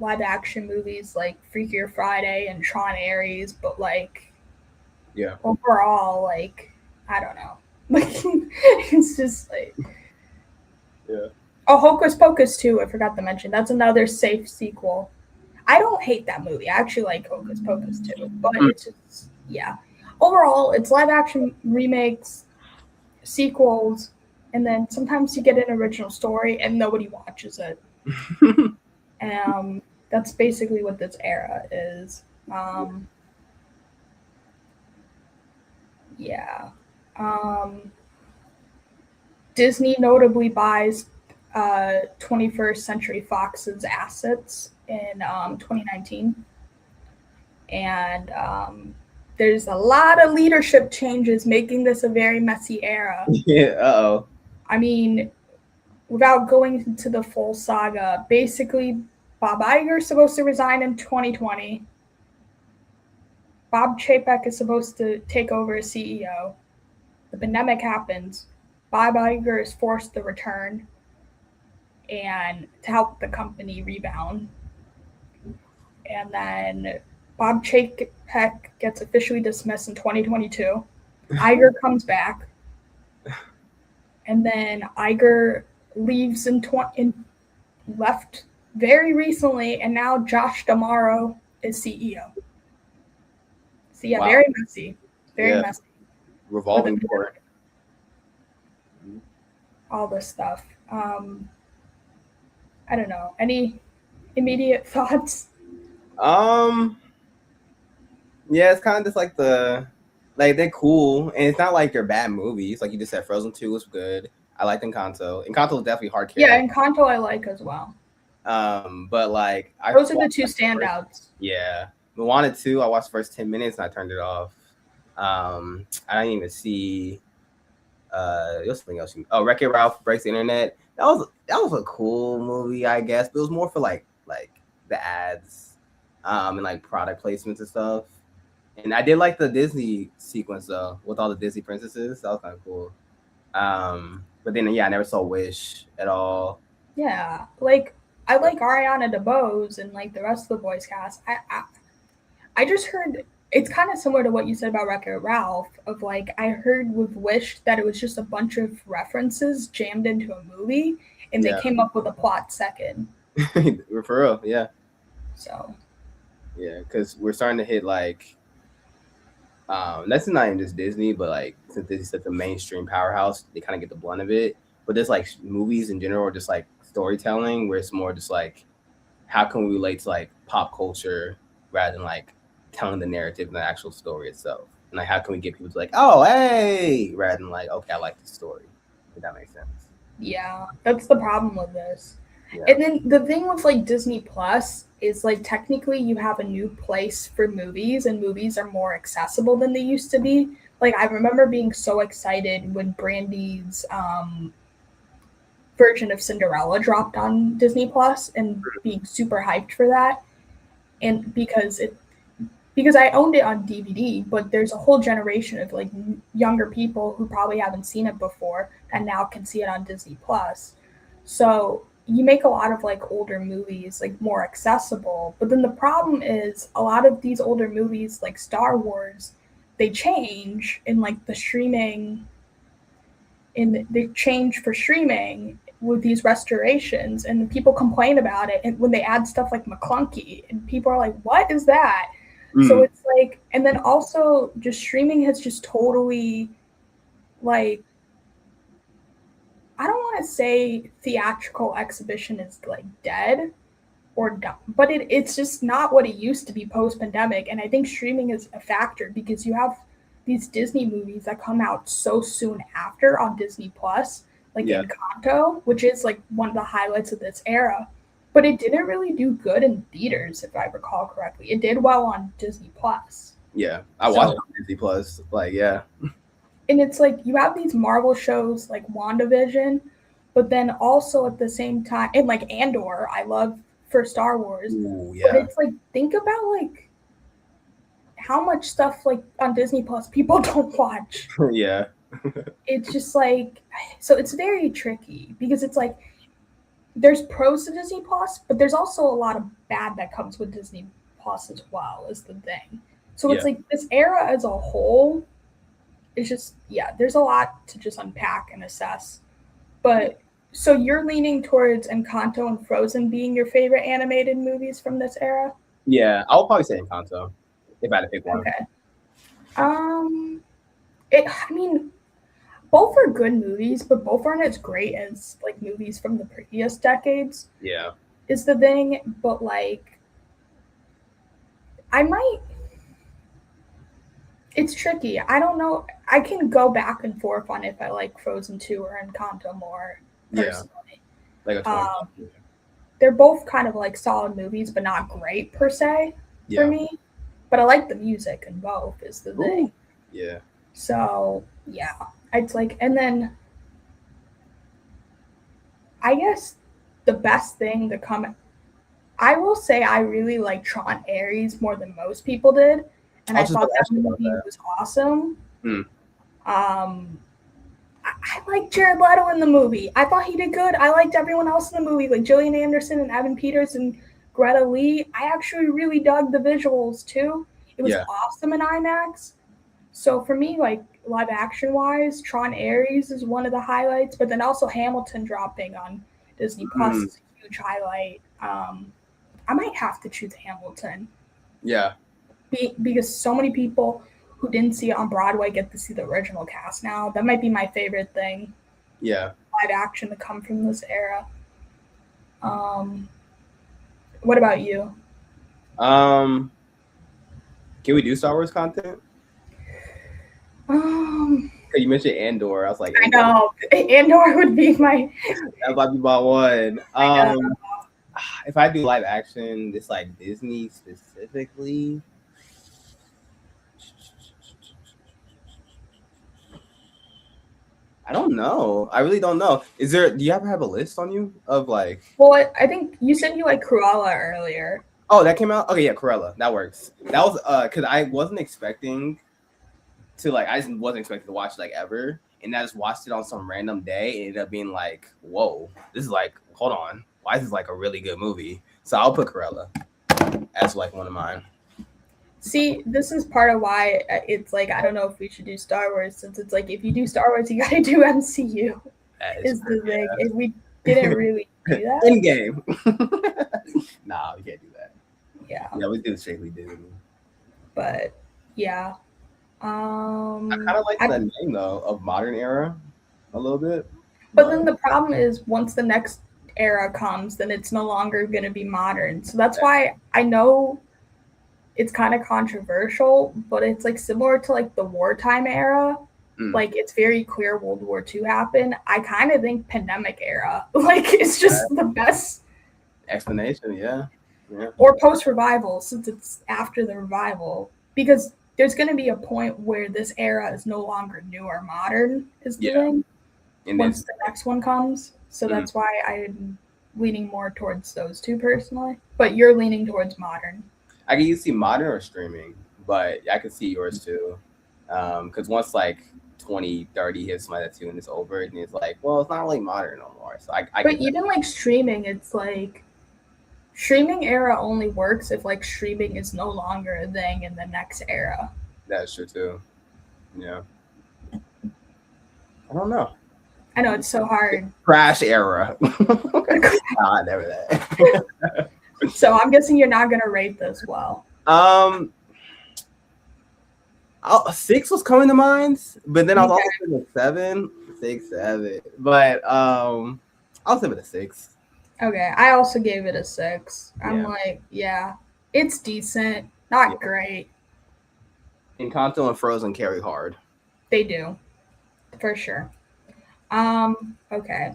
live action movies like Freakier Friday and Tron Ares, but like overall, like I don't know. Like it's just like Oh, Hocus Pocus 2, I forgot to mention. That's another safe sequel. I don't hate that movie. I actually like Hocus Pocus 2, but it's just overall, it's live action remakes, sequels, and then sometimes you get an original story and nobody watches it. That's basically what this era is. Disney notably buys 21st Century Fox's assets in 2019. And there's a lot of leadership changes making this a very messy era. Yeah, I mean, without going into the full saga, basically Bob Iger is supposed to resign in 2020. Bob Chapek is supposed to take over as CEO. The pandemic happens. Bob Iger is forced to return and to help the company rebound. And then Bob Chapek gets officially dismissed in 2022. Iger comes back. And then Iger leaves left very recently, and now Josh D'Amaro is CEO. So yeah, very messy. Very messy. Revolving door. All this stuff. I don't know. Any immediate thoughts? Yeah, it's kind of just like they're cool, and it's not like they're bad movies. Like you just said, Frozen 2 was good. I liked Encanto. Encanto was definitely hard carry. Yeah, Encanto I like as well. But like those are the two standouts. Yeah. Moana 2, I watched the first 10 minutes and I turned it off. I didn't even see what's something else. Wreck-It Ralph Breaks the Internet. that was a cool movie, I guess. But it was more for like the ads, and like product placements and stuff. And I did like the Disney sequence though, with all the Disney princesses. That was kind of cool. But then yeah, I never saw Wish at all. Yeah, like I like Ariana DeBose and like the rest of the boys cast. I just heard it's kind of similar to what you said about Wreck-It Ralph. Of like I heard with Wish that it was just a bunch of references jammed into a movie, and they Yeah, came up with a plot second. for real. Yeah, So yeah, because we're starting to hit like that's not even just Disney, but like since Disney's such a mainstream powerhouse, they kind of get the blunt of it. But there's like movies in general, or just like storytelling, where it's more just like how can we relate to like pop culture rather than like telling the narrative and the actual story itself. And like how can we get people to like, oh hey, rather than like, okay, I like this story. If that makes sense. yeah, that's the problem with this. Yeah. And then the thing with like Disney Plus is like technically you have a new place for movies, and movies are more accessible than they used to be. Like I remember being so excited when Brandy's version of Cinderella dropped on Disney Plus and being super hyped for that. And because I owned it on DVD, but there's a whole generation of like younger people who probably haven't seen it before and now can see it on Disney Plus. So you make a lot of like older movies like more accessible, but then the problem is a lot of these older movies like Star Wars, they change in like the streaming and they change for streaming with these restorations, and people complain about it and when they add stuff like McClunky and people are like, what is that? So Mm. it's like, and then also just streaming has just totally like, I don't want to say theatrical exhibition is like dead or done, but it's just not what it used to be post pandemic. And I think streaming is a factor because you have these Disney movies that come out so soon after on Disney Plus, like Yeah. Encanto, which is like one of the highlights of this era. But it didn't really do good in theaters, if I recall correctly. It did well on Disney Plus. Yeah. I watched it on Disney Plus. Like, yeah. And it's like you have these Marvel shows like WandaVision, but then also at the same time, and like Andor, I love for Star Wars. Ooh, But yeah. it's like think about like how much stuff like on Disney Plus people don't watch. Yeah. It's just like so it's very tricky because it's like there's pros to Disney Plus, but there's also a lot of bad that comes with Disney Plus as well, is the thing. So it's Yeah. like this era as a whole, it's just yeah, there's a lot to just unpack and assess. But so you're leaning towards Encanto and Frozen being your favorite animated movies from this era? Yeah. I'll probably say Encanto if I had to pick one. Okay. Um I mean, both are good movies, but both aren't as great as like movies from the previous decades Yeah. is the thing. But like I might it's tricky. I don't know. I can go back and forth on if I like Frozen 2 or Encanto more Yeah. personally. Like a 20. Um, they're both kind of like solid movies, but not great per se for Yeah. me. But I like the music in both is the thing. Ooh. Yeah. So yeah, it's like, and then I guess the best thing to come, I will say I really like Tron Ares more than most people did, and I I was just thought about to that ask you about movie that. was awesome. Hmm. Um, I like Jared Leto in the movie. I thought he did good. I liked everyone else in the movie, like Gillian Anderson and Evan Peters and Greta Lee. I actually really dug the visuals too. It was Yeah. awesome in IMAX. So for me, like live action wise, Tron Ares is one of the highlights, but then also Hamilton dropping on Disney Plus Mm. is a huge highlight. I might have to choose Hamilton Yeah. because so many people who didn't see it on Broadway get to see the original cast now. That might be my favorite thing, Yeah. live action to come from this era. Um, what about you? Um. Can we do Star Wars content? Um, You mentioned Andor. I was like, I know Andor would be my. that might be my one. I know. If I do live action, it's like Disney specifically. I don't know. I really don't know. Do you ever have a list on you of like? Well, I think you said you like Cruella earlier. Oh, that came out? Okay, yeah, Cruella. That works. That was because I wasn't expecting to like I just wasn't expecting to watch like ever. And I just watched it on some random day and ended up being like, whoa, this is like, hold on. Why is this like a really good movie? So I'll put Cruella as like one of mine. See, this is part of why it's like I don't know if we should do Star Wars, since it's like if you do Star Wars, you gotta do MCU. Is the thing. If we didn't really do that. In game. Nah, we can't do that. Yeah. Yeah, we do strictly Disney. But yeah. I kind of like the name though of modern era a little bit. But then the problem is once the next era comes, then it's no longer going to be modern. So that's why I know it's kind of controversial, but it's like similar to like the wartime era. Like it's very clear World War II happened. I kind of think pandemic era, like it's just the best explanation. Yeah. Or post revival, since it's after the revival, because there's going to be a point where this era is no longer new or modern. Is the thing. And once the next one comes, so that's why I'm leaning more towards those two personally. But you're leaning towards modern. I can either see modern or streaming, but I could see yours too. Because once like 2030 hits my that too and it's over, and it's like, well, it's not really modern no more. So but even like streaming, it's like streaming era only works if like streaming is no longer a thing in the next era. That's true too. Yeah. I don't know. I know it's so hard. Crash era. Nah, never that. So I'm guessing you're not gonna rate this well. 6 was coming to mind, but then I was also thinking 7, 6, 7. But I'll give it a 6. Okay, I also gave it a 6. I'm like, yeah, it's decent, not great. Encanto and Frozen carry hard. They do, for sure. Okay.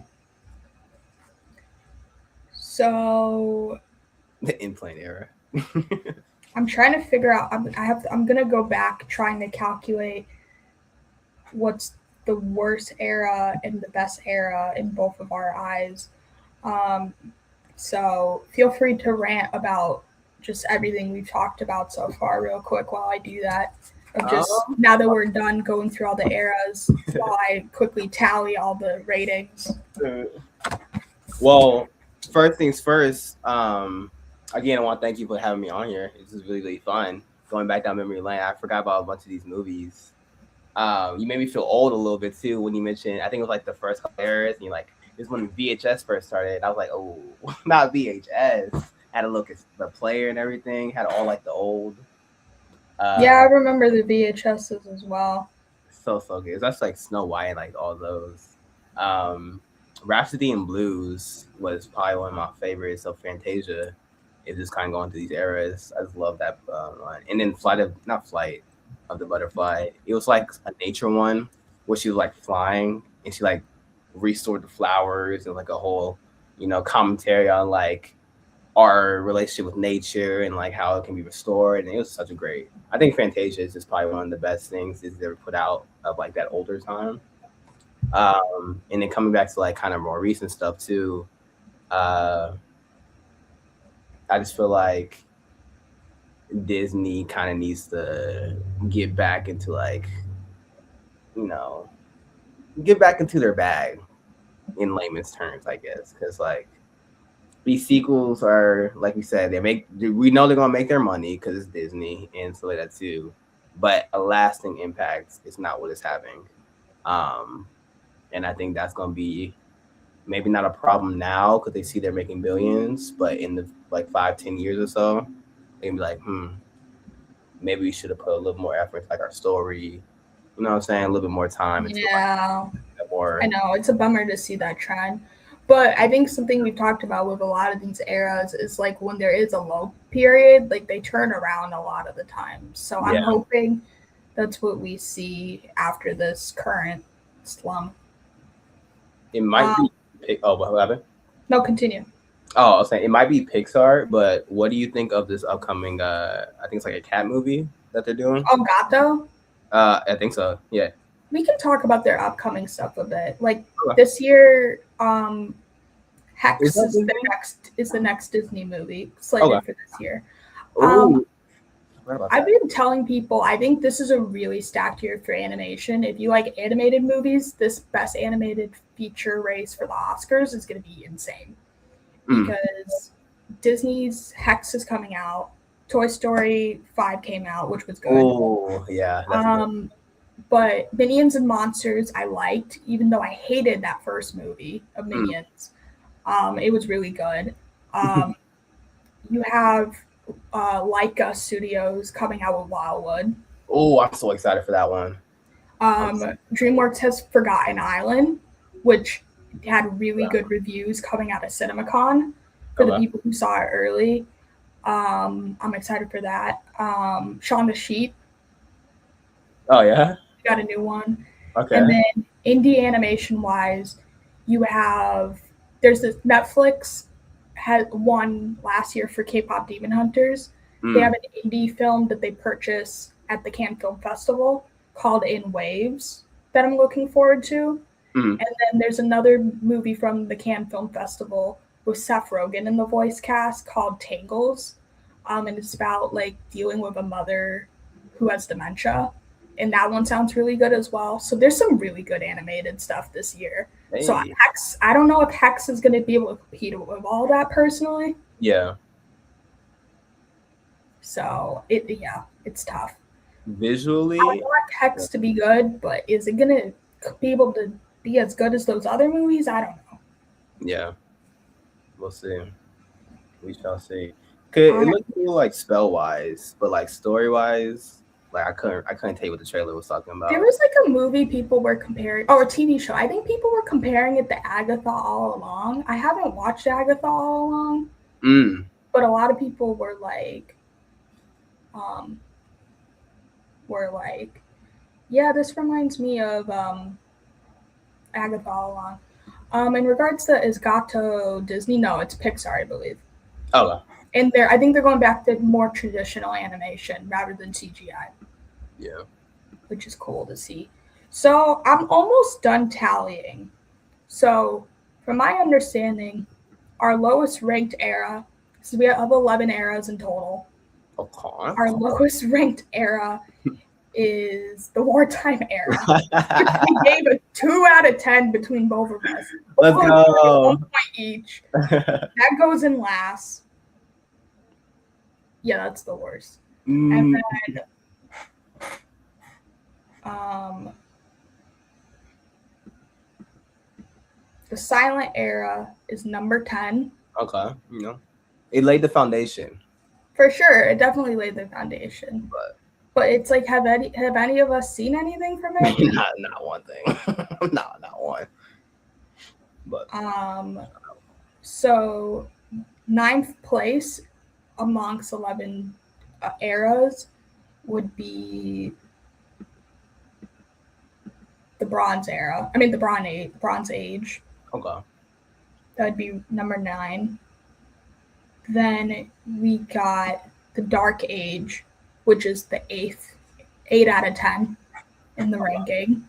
So the in-plane era. I'm trying to figure out. I'm gonna go back trying to calculate what's the worst era and the best era in both of our eyes. So feel free to rant about just everything we've talked about so far, real quick, while I do that. Just now that we're done going through all the eras, while I quickly tally all the ratings. Well, first things first. Again, I want to thank you for having me on here. This is really, really fun. Going back down memory lane, I forgot about a bunch of these movies. You made me feel old a little bit too when you mentioned. I think it was like the first couple eras, and you're like, this when VHS first started. I was like, oh, not VHS. Had to look at the player and everything. Had all like the old. Yeah, I remember the VHSs as well. So good. That's like Snow White and like all those. Rhapsody in Blues was probably one of my favorites. So Fantasia is just kind of going through these eras. I just love that one. And then Flight of the Butterfly. It was like a nature one where she was like flying and she like restored the flowers and like a whole, commentary on like our relationship with nature and like how it can be restored. And it was such a great. I think Fantasia is just probably one of the best things is ever put out of like that older time. And then coming back to like kind of more recent stuff too. I just feel like Disney kind of needs to get back into like, get back into their bag in layman's terms, I guess. Because like these sequels are, like we said, we know they're gonna make their money because it's Disney and so like that too. But a lasting impact is not what it's having. And I think that's gonna be maybe not a problem now because they see they're making billions, but in the like 5-10 years or so, they'd be like, maybe we should have put a little more effort into like our story. You know what I'm saying? A little bit more time. Yeah. I know it's a bummer to see that trend. But I think something we've talked about with a lot of these eras is like when there is a low period, like they turn around a lot of the time. So I'm hoping that's what we see after this current slump. It might be. Oh, what happened? No, continue. Oh, I was saying it might be Pixar, but what do you think of this upcoming? I think it's like a cat movie that they're doing. Oh, Gato? I think so. Yeah. we can talk about their upcoming stuff a bit. Like Okay. this year, Is Hex that is the next Disney movie slated Okay. for this year. Oh, I about I've that. been telling people I think this is a really stacked year for animation. If you like animated movies, this best animated feature race for the Oscars is going to be insane because Disney's Hex is coming out. Toy Story 5 came out, which was good. Oh, yeah, that's good. But Minions and Monsters I liked, even though I hated that first movie of Minions. It was really good. You have Leica Studios coming out with Wildwood. Oh, I'm so excited for that one. DreamWorks has Forgotten Island, which had really Yeah. good reviews coming out of CinemaCon for the Okay. people who saw it early. I'm excited for that. Shaun the Sheep Oh yeah. got a new one. Okay. And then indie animation wise, you have there's this Netflix had one last year for K-pop Demon Hunters. They have an indie film that they purchase at the Cannes Film Festival called In Waves that I'm looking forward to. And then there's another movie from the Cannes Film Festival with Seth Rogen in the voice cast called Tangles. And it's about like dealing with a mother who has dementia. And that one sounds really good as well. So there's some really good animated stuff this year. Hey. So Hex, I don't know if Hex is going to be able to compete with all that personally. Yeah. So it's tough. Visually, I want Hex to be good, but is it going to be able to be as good as those other movies? I don't know. yeah. We'll see. We shall see. It looked cool, like spell wise, but like story wise, like I couldn't tell you what the trailer was talking about. There was like a movie people were comparing, or a TV show. I think people were comparing it to Agatha All Along. I haven't watched Agatha All Along, but a lot of people were like, yeah, this reminds me of Agatha All Along. In regards to is Gato Disney? No, it's Pixar, I believe. Okay. And I think they're going back to more traditional animation rather than CGI. Yeah. Which is cool to see. So I'm almost done tallying. So, from my understanding, our lowest ranked era, so we have 11 eras in total. Okay. Our lowest ranked era is the Wartime era. We gave a 2 out of 10 between both of us. Let's go. 1 point each. That goes in last. Yeah, that's the worst. And then the silent era is number 10. Okay. It laid the foundation. For sure. It definitely laid the foundation. But it's like, have any of us seen anything from it? not one thing. not one. But so 9th place amongst 11 eras would be the Bronze era. I mean the Bronze Age. Okay. That'd be number 9. Then we got the Dark Age, which is the 8 out of 10 in the ranking.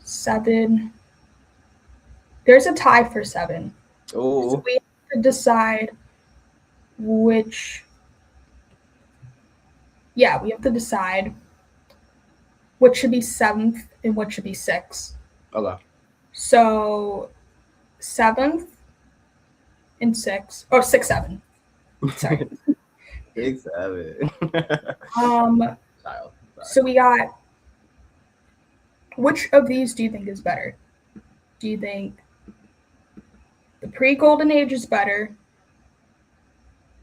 7. There's a tie for 7. Oh. So we have to decide which. Yeah, we have to decide what should be 7th and what should be 6th. Okay. So 7th and 6th. Oh, 6, 7. Sorry. 6, 7. So we got. Which of these do you think is better? Do you think the pre-Golden Age is better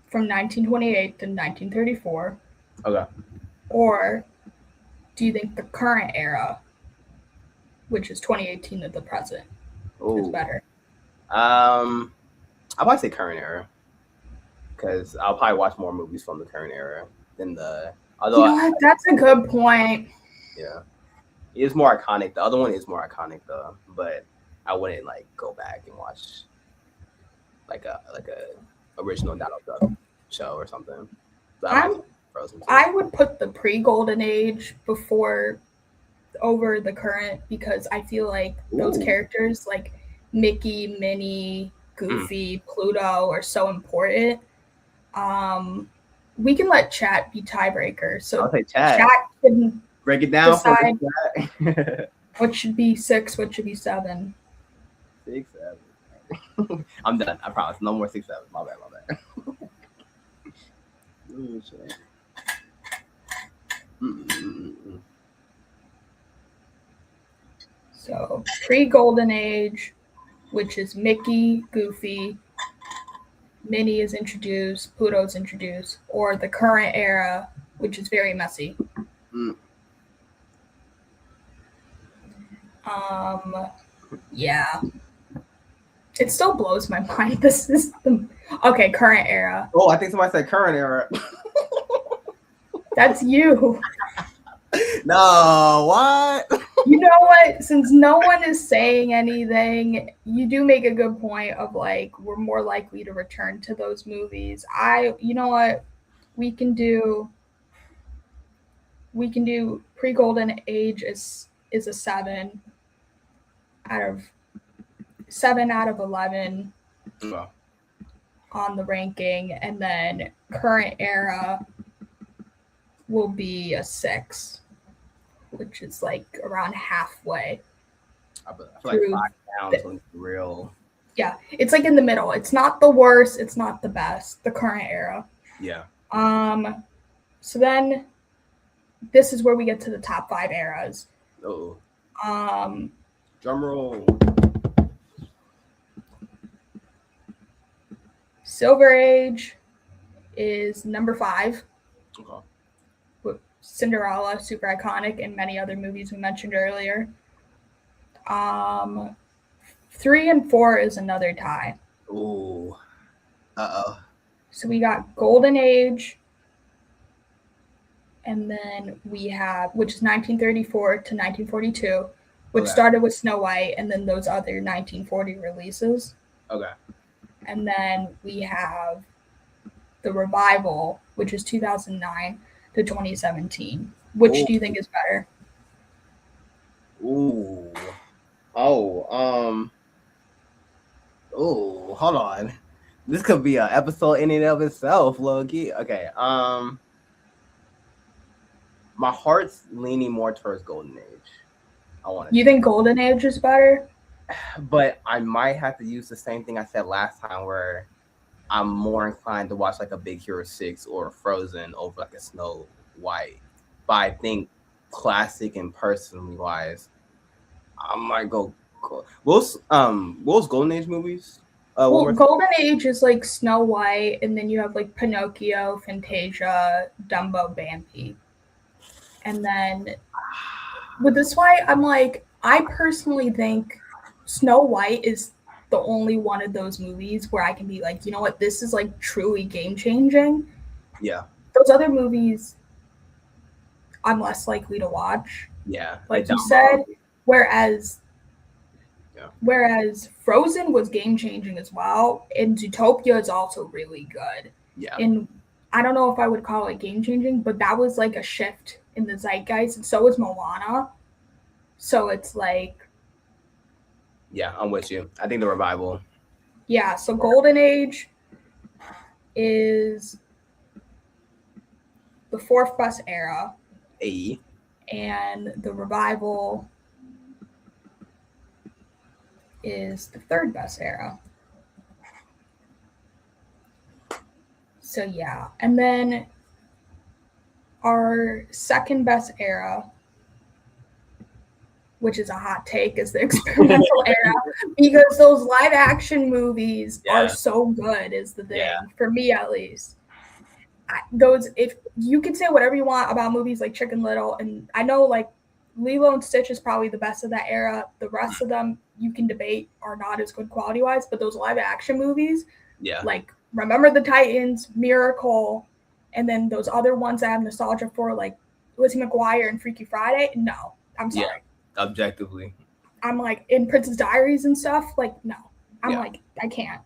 from 1928 to 1934? Okay. Or do you think the current era, which is 2018 to the present, is better? I might say current era, because I'll probably watch more movies from the current era than the. Although that's a good point. Yeah, it is more iconic. The other one is more iconic though, but I wouldn't like go back and watch like a original Donald Duck show or something. Frozen 2. I would put the pre-Golden Age over the current because I feel like those characters like Mickey, Minnie, Goofy, Pluto are so important. We can let chat be tiebreaker. So I'll say chat can break it down decide for what should be 6, what should be 7. 6, 7. I'm done. I promise. No more 6, 7. My bad. So pre-Golden Age, which is Mickey, Goofy, Minnie is introduced, Pluto's introduced, or the current era, which is very messy. Yeah. It still blows my mind. This is okay, current era. Oh, I think somebody said current era. That's you. No, what? You know what? Since no one is saying anything, you do make a good point of like we're more likely to return to those movies. You know what? We can do pre-Golden Age is a 7 out of 11 on the ranking, and then current era will be a 6, which is like around halfway. I feel like 5 down is real. Yeah, it's like in the middle. It's not the worst. It's not the best. The current era. Yeah. So then, this is where we get to the top 5 eras. Oh. Drum roll. Silver Age is number 5. Okay. With Cinderella, super iconic, and many other movies we mentioned earlier. 3 and 4 is another tie. Ooh. So we got Golden Age, and then we have, which is 1934 to 1942, which started with Snow White, and then those other 1940 releases. Okay. And then we have the Revival, which is 2009 to 2017. Which do you think is better? Ooh. Oh, hold on. This could be an episode in and of itself, low-key. Okay. My heart's leaning more towards Golden Age. You think Golden Age is better? But I might have to use the same thing I said last time, where I'm more inclined to watch like a Big Hero 6 or Frozen over like a Snow White. But I think classic and personally wise, I might go. What was Golden Age movies? Golden Age is like Snow White, and then you have like Pinocchio, Fantasia, Dumbo, Bambi. And then with this why I'm like, I personally think Snow White is the only one of those movies where I can be like, you know what, this is like truly game changing. Yeah. Those other movies, I'm less likely to watch. Yeah. Like you said, whereas Frozen was game changing as well, and Zootopia is also really good. Yeah. And I don't know if I would call it game changing, but that was like a shift in the zeitgeist, and so is Moana. So it's like, yeah, I'm with you. I think the Revival. Yeah, so Golden Age is the 4th best era. And the Revival is the 3rd best era. So yeah, and then our 2nd best era, which is a hot take, is the experimental era, because those live action movies are so good, is the thing, for me at least. If you can say whatever you want about movies like Chicken Little, and I know like Lilo and Stitch is probably the best of that era. The rest of them you can debate are not as good quality wise, but those live action movies, like Remember the Titans, Miracle, and then those other ones I have nostalgia for, like Lizzie McGuire and Freaky Friday. No, I'm sorry. Yeah, objectively. I'm like, in Princess Diaries and stuff, like, no. I'm like, I can't.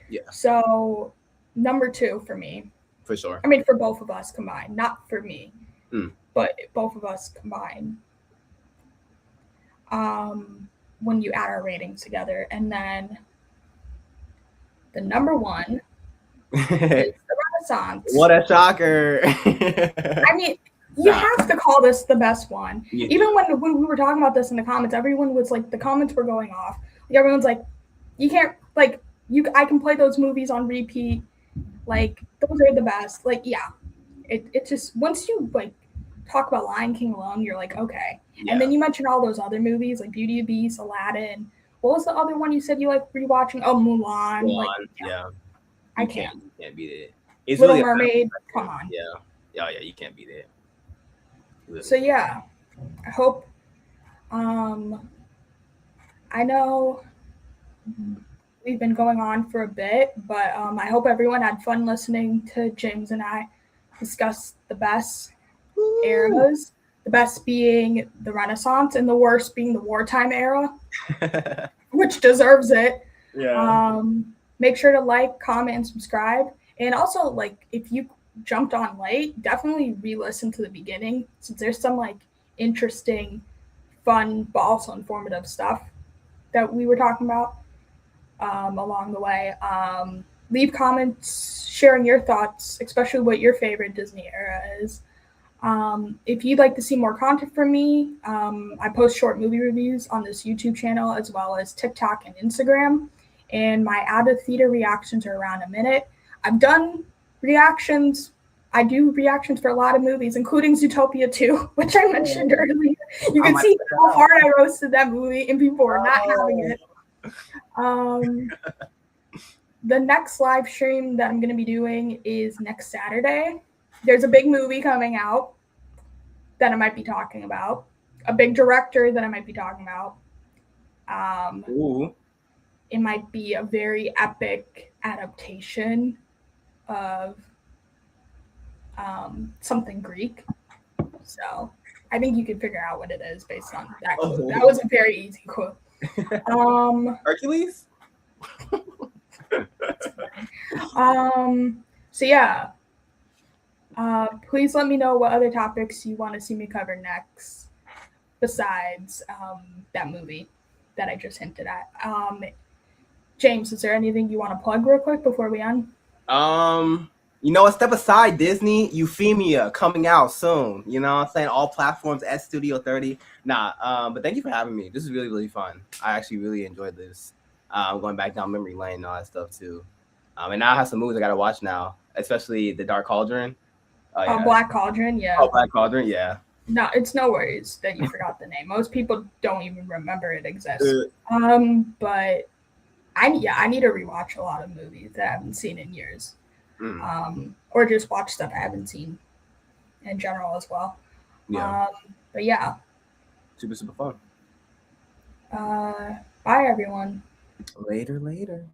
Yeah. So, number 2 for me For sure. I mean, for both of us combined, not for me, Mm. but both of us combined. When you add our ratings together, and then the number one is the Renaissance. What a shocker! I mean, you have to call this the best one. Even when we were talking about this in the comments, everyone was like, the comments were going off. Like, everyone's like, you can't, like, I can play those movies on repeat. Like, those are the best. Like, yeah, it just, once you like talk about Lion King alone, you're like, okay. Yeah. And then you mentioned all those other movies like Beauty and the Beast, Aladdin. What was the other one you said you like rewatching? Oh, Mulan. Mulan, Like, yeah. I can't. You can't beat it. It's Little really Mermaid. Come on. Yeah. Yeah, yeah, you can't beat it. Really. So yeah, I hope. I know we've been going on for a bit, but I hope everyone had fun listening to James and I discuss the best eras. The best being the Renaissance, and the worst being the wartime era, which deserves it. Yeah. Make sure to like, comment, and subscribe. And also, like, if you jumped on late, definitely re-listen to the beginning, since there's some like interesting, fun, but also informative stuff that we were talking about along the way. Leave comments sharing your thoughts, especially what your favorite Disney era is. If you'd like to see more content from me, I post short movie reviews on this YouTube channel as well as TikTok and Instagram. And my out of theater reactions are around a minute. I've done reactions. I do reactions for a lot of movies, including Zootopia 2, which I mentioned earlier. You can see how hard I roasted that movie, and people were not having it. The next live stream that I'm going to be doing is next Saturday. There's a big movie coming out that I might be talking about, a big director that I might be talking about. It might be a very epic adaptation of something Greek. So I think you can figure out what it is based on that quote. That was a very easy quote. Hercules? So yeah. Please let me know what other topics you want to see me cover next, besides that movie that I just hinted at. James, is there anything you want to plug real quick before we end? You know what? Step aside, Disney. Euphemia coming out soon. You know what I'm saying? All platforms at Studio 30. But thank you for having me. This is really, really fun. I actually really enjoyed this. Going back down memory lane and all that stuff too. And now I have some movies I gotta watch now, especially The Dark Cauldron. Black Cauldron, yeah. Oh, Black Cauldron, yeah. No, it's no worries that you forgot the name. Most people don't even remember it exists. But I need to rewatch a lot of movies that I haven't seen in years. Or just watch stuff I haven't seen in general as well. Yeah. But yeah. Super, super fun. Bye, everyone. Later.